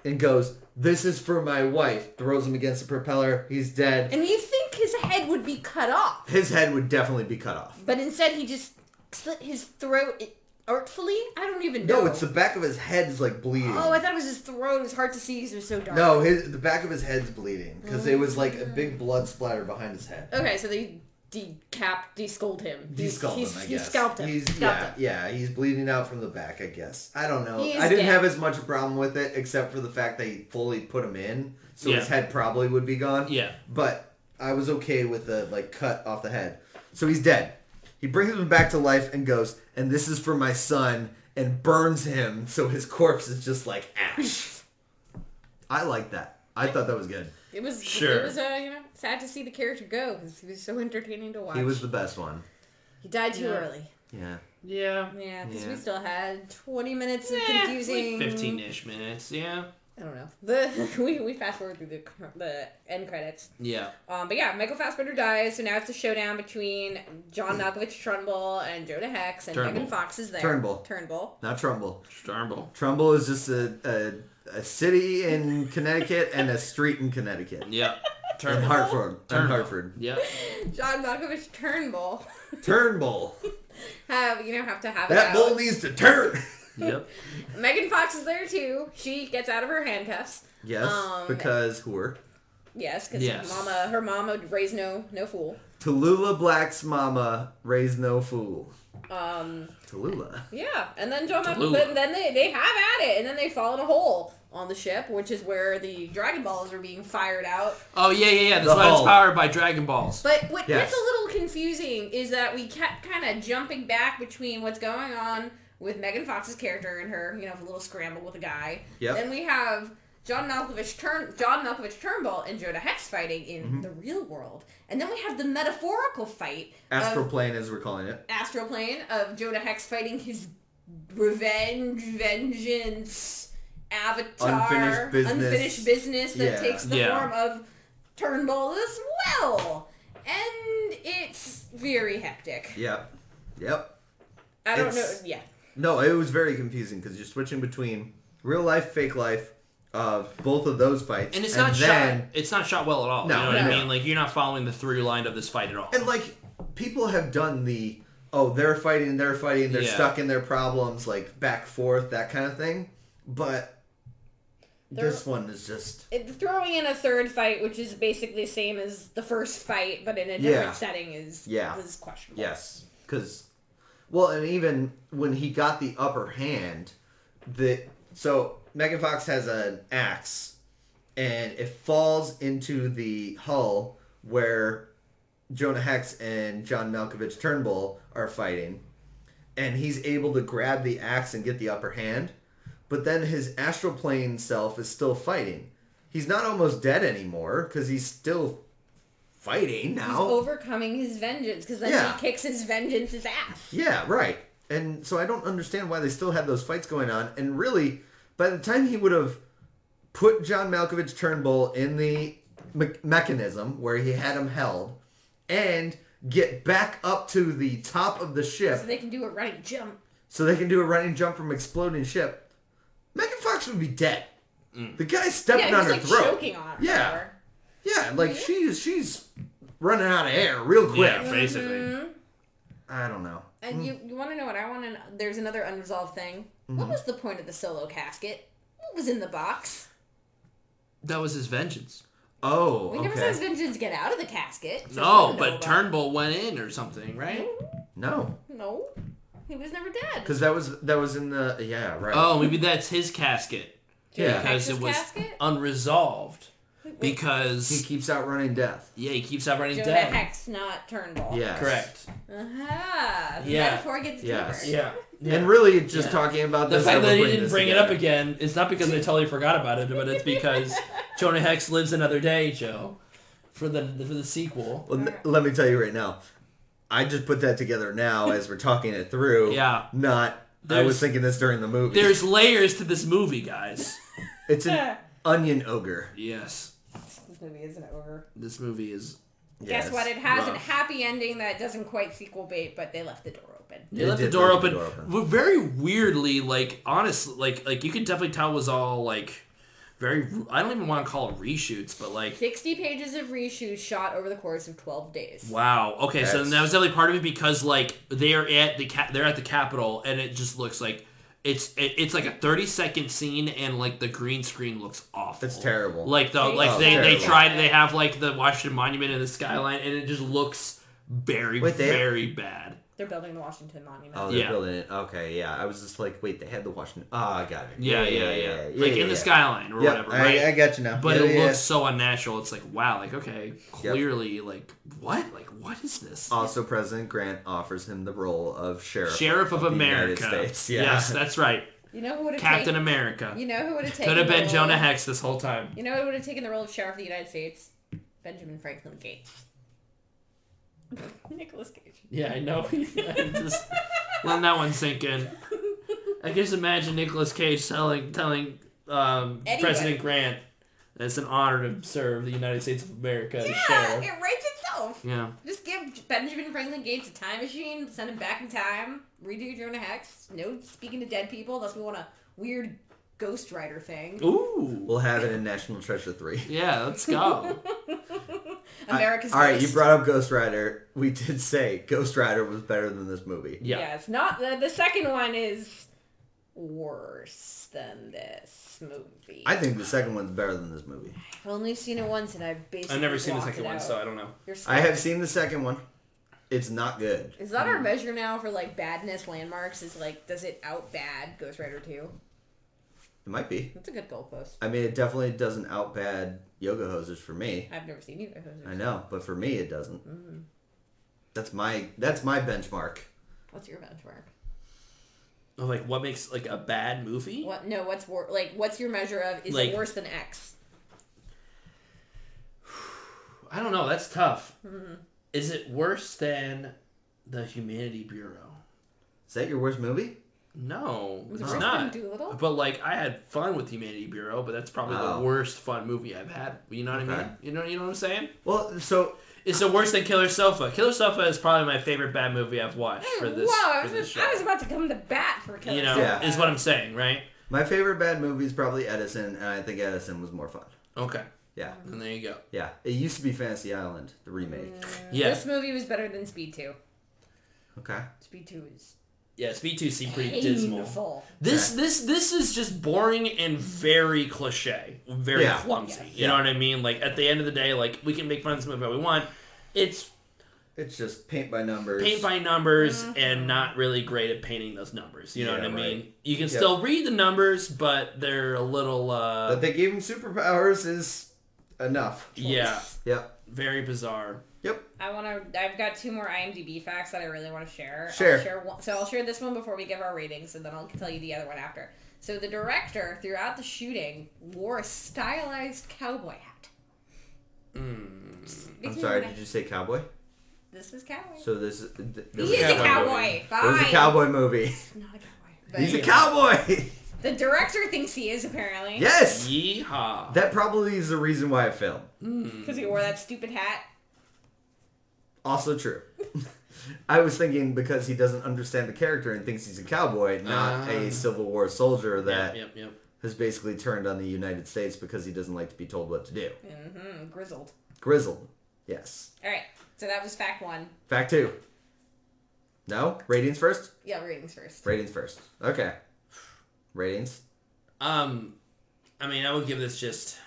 And goes, "This is for my wife." Throws him against the propeller. He's dead. And you think his head would be cut off. His head would definitely be cut off. But instead he just slit his throat artfully? I don't even know. No, it's the back of his head's like bleeding. Oh, I thought it was his throat. It was hard to see because it was so dark. No, the back of his head's bleeding because it was like a big blood splatter behind his head. Okay, so they deskulled him. Deskulled him, I guess. He scalped him. Yeah, he's bleeding out from the back, I guess. I don't know. He is I didn't dead. have as much problem with it except for the fact they fully put him in, so his head probably would be gone. Yeah. But I was okay with the cut off the head. So he's dead. He brings him back to life and goes, and this is for my son, and burns him so his corpse is just like ash. I like that. I thought that was good. It was Sure. It was sad to see the character go because he was so entertaining to watch. He was the best one. He died too early. Yeah. Yeah. Yeah, because we still had 20 minutes of confusing. Like 15-ish minutes. Yeah. I don't know. We fast forward through the end credits. Yeah. But yeah, Michael Fassbender dies, so now it's a showdown between John Malkovich Trumbull and Jonah Hex, and Turnbull. Megan Fox is there. Turnbull. Not Trumbull. Turnbull. Trumbull is just a city in Connecticut and a street in Connecticut. Yeah. In Hartford. Yeah. John Malkovich Turnbull. Turnbull. have to have That it out. bull needs to turn. Yep. Megan Fox is there too. She gets out of her handcuffs. Yes, because whore. Yes, because Yes. her mama raised no fool. Tallulah Black's mama raised no fool. Tallulah. Yeah, and then John Tallulah. Malkovich, then they have at it, and then they fall in a hole on the ship, which is where the Dragon Balls are being fired out. Oh, yeah. That's The why it's hull. powered by Dragon Balls. But what Yes. gets a little confusing is that we kept kind of jumping back between what's going on with Megan Fox's character and her, little scramble with a guy. Yep. Then we have John Malkovich Turnbull and Jonah Hex fighting in the real world. And then we have the metaphorical fight Astroplane, as we're calling it. Astroplane of Jonah Hex fighting his vengeance, avatar, unfinished business that takes the form of Turnbull as well. And it's very hectic. Yep. I don't know. Yeah. No, it was very confusing because you're switching between real life, fake life of both of those fights. And it's not shot. It's not shot well at all. No, you know what I no. mean? Like, you're not following the through line of this fight at all. And people have done they're fighting, they're stuck in their problems, like back forth, that kind of thing. But this one is just throwing in a third fight, which is basically the same as the first fight, but in a different setting, is questionable. Yes, because and even when he got the upper hand, so Megan Fox has an axe, and it falls into the hull where Jonah Hex and John Malkovich Turnbull are fighting, and he's able to grab the axe and get the upper hand, but then his astral plane self is still fighting. He's not almost dead anymore because he's still fighting now. He's overcoming his vengeance because then he kicks his vengeance's ass. Yeah, right. And so I don't understand why they still had those fights going on. And really, by the time he would have put John Malkovich Turnbull in the mechanism where he had him held and get back up to the top of the ship so they can do a running jump from exploding ship, Megan Fox would be dead. The guy's stepping on her like throat. Choking on her. Yeah, she's running out of air real quick. Yeah, basically. I don't know. And you want to know what I want to know? There's another unresolved thing. What was the point of the solo casket? What was in the box? That was his vengeance. Oh, We never saw his vengeance get out of the casket. So No, but Turnbull went in or something, right? No. No. He was never dead. Because that was in the... Yeah, right. Oh, maybe that's his casket. Yeah. Because it was unresolved. Because... He keeps outrunning death. Yeah, he keeps outrunning Jonah death. Hex, not Turnbull. Yes. Correct. Aha. The Yeah. metaphor gets deeper. Yes. Yeah. And really, just talking about The this... fact that he bring didn't this bring it together. up again is not because they totally forgot about it, but it's because Jonah Hex lives another day, Joe, for the sequel. Well, let me tell you right now. I just put that together now as we're talking it through. Yeah. I was thinking this during the movie. There's layers to this movie, guys. It's an onion ogre. Yes. This movie isn't over. This movie is... Guess what? It has a happy ending that doesn't quite sequel bait, but they left the door open. They left the door open. Very weirdly, honestly, you could definitely tell it was all, very. I don't even want to call it reshoots, but like 60 pages of reshoots shot over the course of 12 days. wow. Okay, so that was definitely part of it because like they're at the Capitol and it just looks like it's like a 30-second scene and like the green screen looks awful. It's terrible. Like they tried they have like the Washington Monument and the skyline and it just looks very bad. They're building the Washington Monument. Oh, they're building it. Okay, yeah. I was just like, wait, they had the Washington. Oh, I got it. Yeah. Like in the skyline or whatever, right? I got you now. But it looks so unnatural. It's like, wow, like, okay, clearly, like, what? Like, what is this? Also, President Grant offers him the role of Sheriff of America. The United States. Yeah. Yes, that's right. You know who would have Captain America. You know who would have taken Could have been Jonah Hex this whole time. You know who would have taken the role of Sheriff of the United States? Benjamin Franklin Gates. Nicolas Cage. Yeah, I know. I'm just letting that one sink in. I just imagine Nicolas Cage telling President Grant that it's an honor to serve the United States of America as sheriff. It writes itself. Yeah. Just give Benjamin Franklin Gates a time machine, send him back in time, redo Jonah Hex, no speaking to dead people unless we want a weird Ghost Rider thing. Ooh. We'll have it in National Treasure 3. Yeah, let's go. America's All right, Ghost. you brought up Ghost Rider. We did say Ghost Rider was better than this movie. Yeah. it's not. The second one is worse than this movie. I think the second one's better than this movie. I've only seen it once, and I've basically I've never seen the blocked second it one, out. so I don't know. I have seen the second one. It's not good. Is that our measure now for like badness landmarks? Is like, does it out bad Ghost Rider 2? It might be. That's a good goalpost. I mean, it definitely doesn't out bad Yoga Hosers for me. I've never seen either. I know, but for me, it doesn't. Mm-hmm. That's my benchmark. What's your benchmark? Oh, like what makes like a bad movie? What? No, what's your measure of is it worse than X? I don't know. That's tough. Mm-hmm. Is it worse than the Humanity Bureau? Is that your worst movie? No, Was it's it worse not. than Doolittle? But like, I had fun with Humanity Bureau, but that's probably the worst fun movie I've had. You know what I mean? You know what I'm saying? Well, so is it worse than Killer Sofa? Killer Sofa is probably my favorite bad movie I've watched for this. Show. I was about to come to bat for Killer Sofa. Yeah. Is what I'm saying, right? My favorite bad movie is probably Edison, and I think Edison was more fun. Okay. Yeah. And there you go. Yeah. It used to be Fantasy Island, the remake. Yeah. This movie was better than Speed 2. Okay. Speed 2 is... Yeah, Speed 2 seemed pretty painful. dismal. This is just boring and very cliche, very clumsy. You know what I mean? Like at the end of the day, like we can make fun of this movie if we want. It's just paint by numbers. And not really great at painting those numbers. You know what I mean? You can still read the numbers, but they're a little. That they gave him superpowers is enough. Yeah. Yep. Very bizarre. Yep. I've got 2 more IMDb facts that I really want to share. Share. I'll share this one before we give our ratings, and then I'll tell you the other one after. So the director, throughout the shooting, wore a stylized cowboy hat. I'm sorry, did you say cowboy? This is cowboy. So this is... He is a cowboy. Fine. It was a cowboy movie. Not a cowboy. He's a cowboy! The director thinks he is, apparently. Yes! Yeehaw. That probably is the reason why it failed. Because he wore that stupid hat. Also true. I was thinking because he doesn't understand the character and thinks he's a cowboy, not a Civil War soldier that has basically turned on the United States because he doesn't like to be told what to do. Mm-hmm. Grizzled. Yes. All right. So that was fact 1. Fact 2. No? Ratings first? Yeah, ratings first. Ratings first. Okay. Ratings? I mean, I would give this just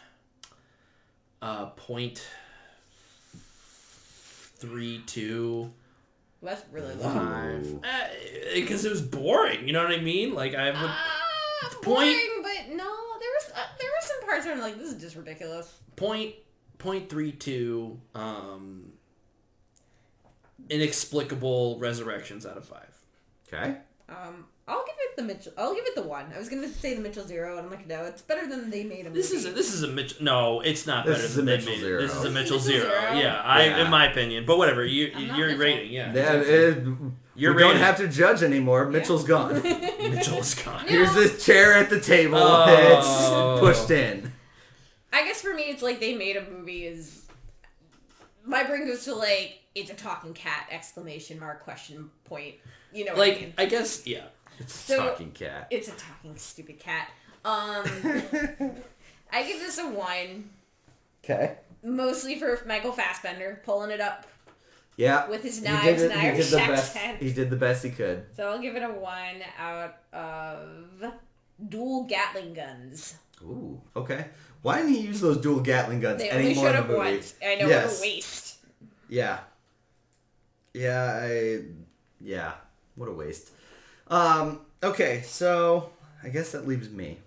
0.32. Well, that's really low. Because it was boring. You know what I mean? Like I would. Boring, but no, there were some parts where I'm like, this is just ridiculous. 0.32. Inexplicable resurrections out of 5. Okay. I'll give it the 1. I was gonna say the Mitchell 0, and I'm like, no, it's better than they made a movie. This is a Mitchell. No, it's not better than they made it. This is a Mitchell 0. Yeah, in my opinion. But whatever, your rating, you don't have to judge anymore. Mitchell's gone. Mitchell's gone. Here's this chair at the table. It's pushed in. I guess for me, it's like they made a movie is. My brain goes to like it's a talking cat ! ! Question point. You know, what I mean? I guess It's a talking cat. It's a talking stupid cat. I give this a 1. Okay. Mostly for Michael Fassbender pulling it up Yeah. with his knives and Irish accent. He did the best he could. So I'll give it a 1 out of dual Gatling guns. Ooh, okay. Why didn't he use those dual Gatling guns They anymore only showed in up the movie? once. I know, Yes. what a waste. Yeah. Yeah, what a waste. Okay, so I guess that leaves me.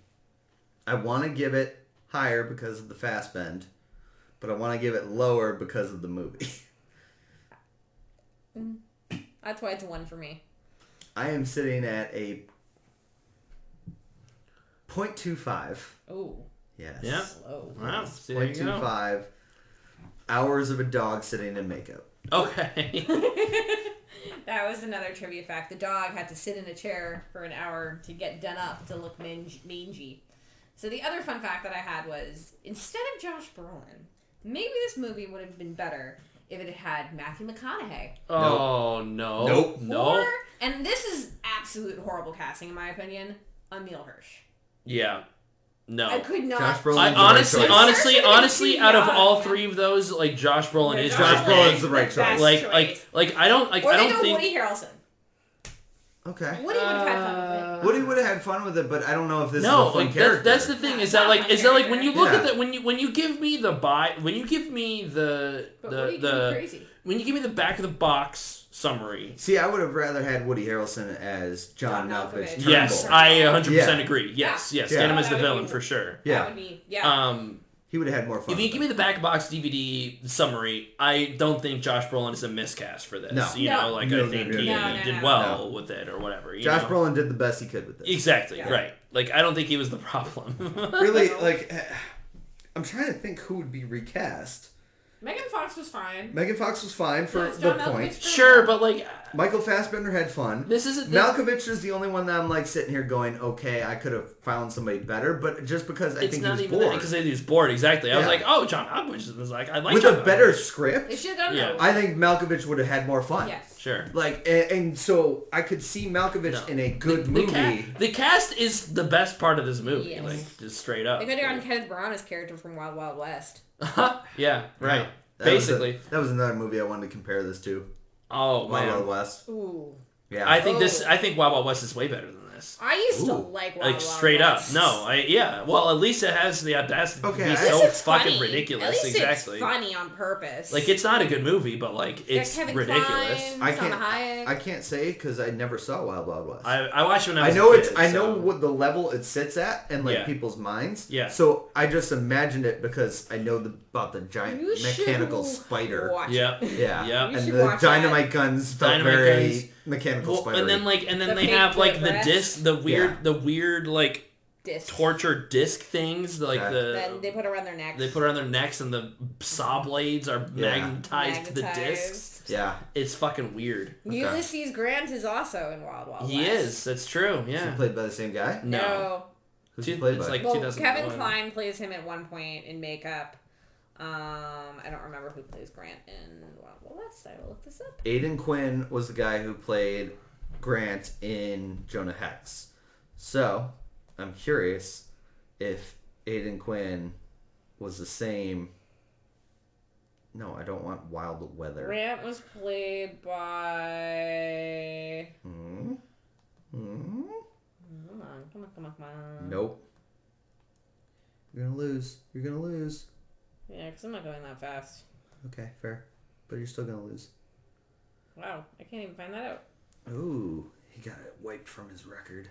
I want to give it higher because of the fast bend, but I want to give it lower because of the movie. That's why it's a 1 for me. I am sitting at a 0.25. Ooh. Yes. Yeah. Slow. Wow. See, there you go. 0.25 hours of a dog sitting in makeup. Okay. That was another trivia fact. The dog had to sit in a chair for an hour to get done up to look mangy. So the other fun fact that I had was, instead of Josh Brolin, maybe this movie would have been better if it had Matthew McConaughey. Oh, no. Nope. No. Or, and this is absolute horrible casting in my opinion, Emil Hirsch. Yeah. No. I could not. Josh Brolin. I honestly, out of all three of those, like Josh Brolin is Josh Brolin's the right choice. Like I don't Or I they don't go think Woody Harrelson. Okay. Woody would have had fun with it. Woody would have had fun with it, but I don't know if this is a fun character. That's the thing. No, Is it's that not like a fun when you look character. at the when you give me the But Woody could be crazy. when you give me the back of the box summary. See, I would have rather had Woody Harrelson as John Malkovich. Malkovich. Yes, Turnbull. I 100% Yeah. agree. Yes, Yeah. get him as the That would villain be- for sure. Yeah. That would be, yeah. He would have had more fun. If you with give it. me the back box DVD summary, I don't think Josh Brolin is a miscast for this. No. You No. know, like No, I think no, he no, no, did no. well with it or whatever. You Josh know? Brolin did the best he could with this. Exactly, Yeah. right. Like I don't think he was the problem. Really, like, I'm trying to think who would be recast. Megan Fox was fine. Megan Fox was fine for It's the John Malkovich point. for Sure, but like Michael Fassbender had fun. this isn't Malkovich is the only one that I'm like sitting here going, okay, I could have found somebody better, but just because I it's think he not was even bored. because he was bored. Exactly. I was Yeah. like, oh, John Malkovich was like, I like With John a better Malkovich. script, They should have done Yeah. that. I think Malkovich would have had more fun. Yes. Sure. Like, and so I could see Malkovich No. in a good movie. The cast is the best part of this movie. Yes. Like just straight up. They could have gotten Kenneth Branagh's character from Wild Wild West. Yeah. Right. That was Basically. that was another movie I wanted to compare this to. Oh Wild man. Wild West. Ooh. Yeah. I think Wild Wild West is way better than this. I used to Ooh. like Wild Like Wild straight West. up. No, well at least it has the audacity Okay, to be at so least it's fucking funny. ridiculous. At least Exactly. it's funny on purpose. Like it's not a good movie, but like it's Kevin ridiculous. Kline, I Salma can't. Hayek. I can't say because I never saw Wild Wild West. I watched it when I I was know a it's. kid, I know so- what the level it sits at in like Yeah. people's minds. Yeah. So I just imagined it because I know about the giant You should mechanical spider. watch it. Yeah. Yeah. Yeah. You And should the watch dynamite guns felt Dynamite very guns. mechanical Well, spider. and then The they fake have like blood the breath. disc, the weird like Disc. torture disc things, like Okay. Then they the put around their necks. they put around their necks, and the saw blades are Yeah. magnetized to the discs. Yeah. It's fucking weird. Ulysses Grant is also in Wild Wild He West. is. That's true. Is he Yeah. played by the same guy? No. Who's he played It's by? like Well, 2001. Kevin Kline plays him at one point in makeup. I don't remember who plays Grant in Wild Wild West. I will look this up. Aidan Quinn was the guy who played Grant in Jonah Hex. So, I'm curious if Aidan Quinn was the same. No, I don't want Wild Weather. Grant was played by. Hmm? Hmm? Come on. Nope. You're gonna lose. You're gonna lose. Yeah, because I'm not going that fast. Okay, fair. But you're still gonna lose. Wow, I can't even find that out. Ooh, he got it wiped from his record.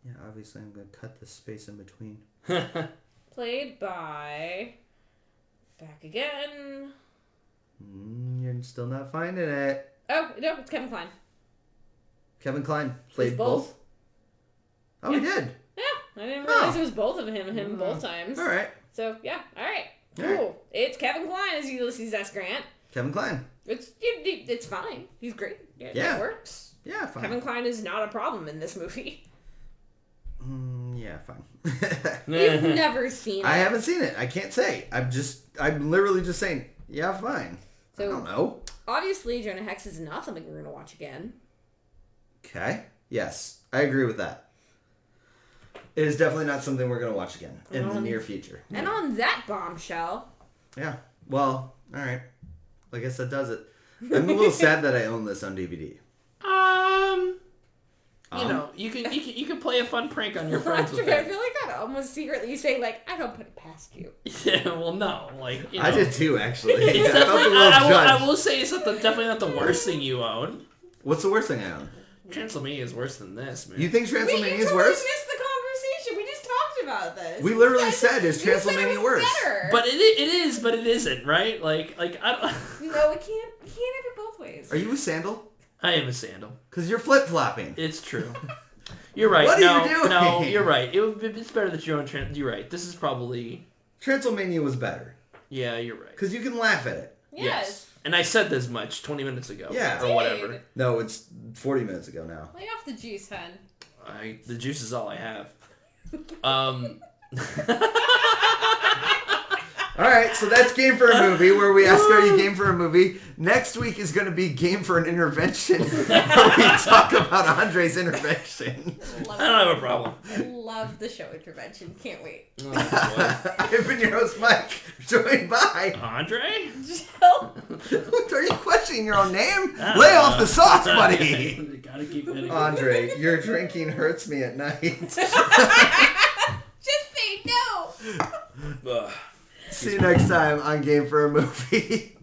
Yeah, obviously I'm gonna cut the space in between. Played by. Back again. You're still not finding it. Oh, no, it's Kevin Kline. Kevin Kline played He's both. both. Oh, he did. Yeah, I didn't realize Oh. it was both of him both times. All right. So, yeah, alright. All right. Cool. It's Kevin Kline as Ulysses S. Grant. Kevin Kline. It's fine. He's great. Yeah. It works. Yeah, fine. Kevin Kline is not a problem in this movie. Yeah, fine. You've never seen it. I haven't seen it. I can't say. I'm literally just saying, yeah, fine. So, I don't know. Obviously, Jonah Hex is not something we're going to watch again. Okay. Yes, I agree with that. It is definitely not something we're going to watch again in the near future. And on that bombshell. Yeah. Well, all right. I guess that does it. I'm a little sad that I own this on DVD. You know, you can play a fun prank on your friends with I it. feel like I'd almost secretly say, like, I don't put it past you. Yeah, well, no. Like, you know. I did too, actually. It's I felt a definitely, little I judged. will say it's definitely not the worst thing you own. What's the worst thing I own? Transylvania is worse than this, man. You think Wait, Transylvania you is totally worse? missed the conversation. We just talked about this. We literally said, is Transylvania worse? Better. But it is, but it isn't, right? Like I don't. No, we can't have it both ways. Are you a sandal? I am a sandal. Because you're flip-flopping. It's true. You're right. What are you doing? No, you're right. It's better that you own You're right. This is probably. Transylvania was better. Yeah, you're right. Because you can laugh at it. Yes. And I said this much 20 minutes ago. Yeah. Or whatever. No, it's 40 minutes ago now. Lay off the juice, hun. The juice is all I have. All right, so that's Game for a Movie, where we ask, are you game for a movie? Next week is going to be Game for an Intervention, where we talk about Andre's intervention. I don't have a problem. I love the show intervention. Can't wait. Oh, I've been your host, Mike, joined by... Andre? Jill. Are you questioning your own name? Lay off the sauce, buddy! Gotta keep it. Andre, your drinking hurts me at night. Just say no. Ugh. See you next time on Game for a Movie.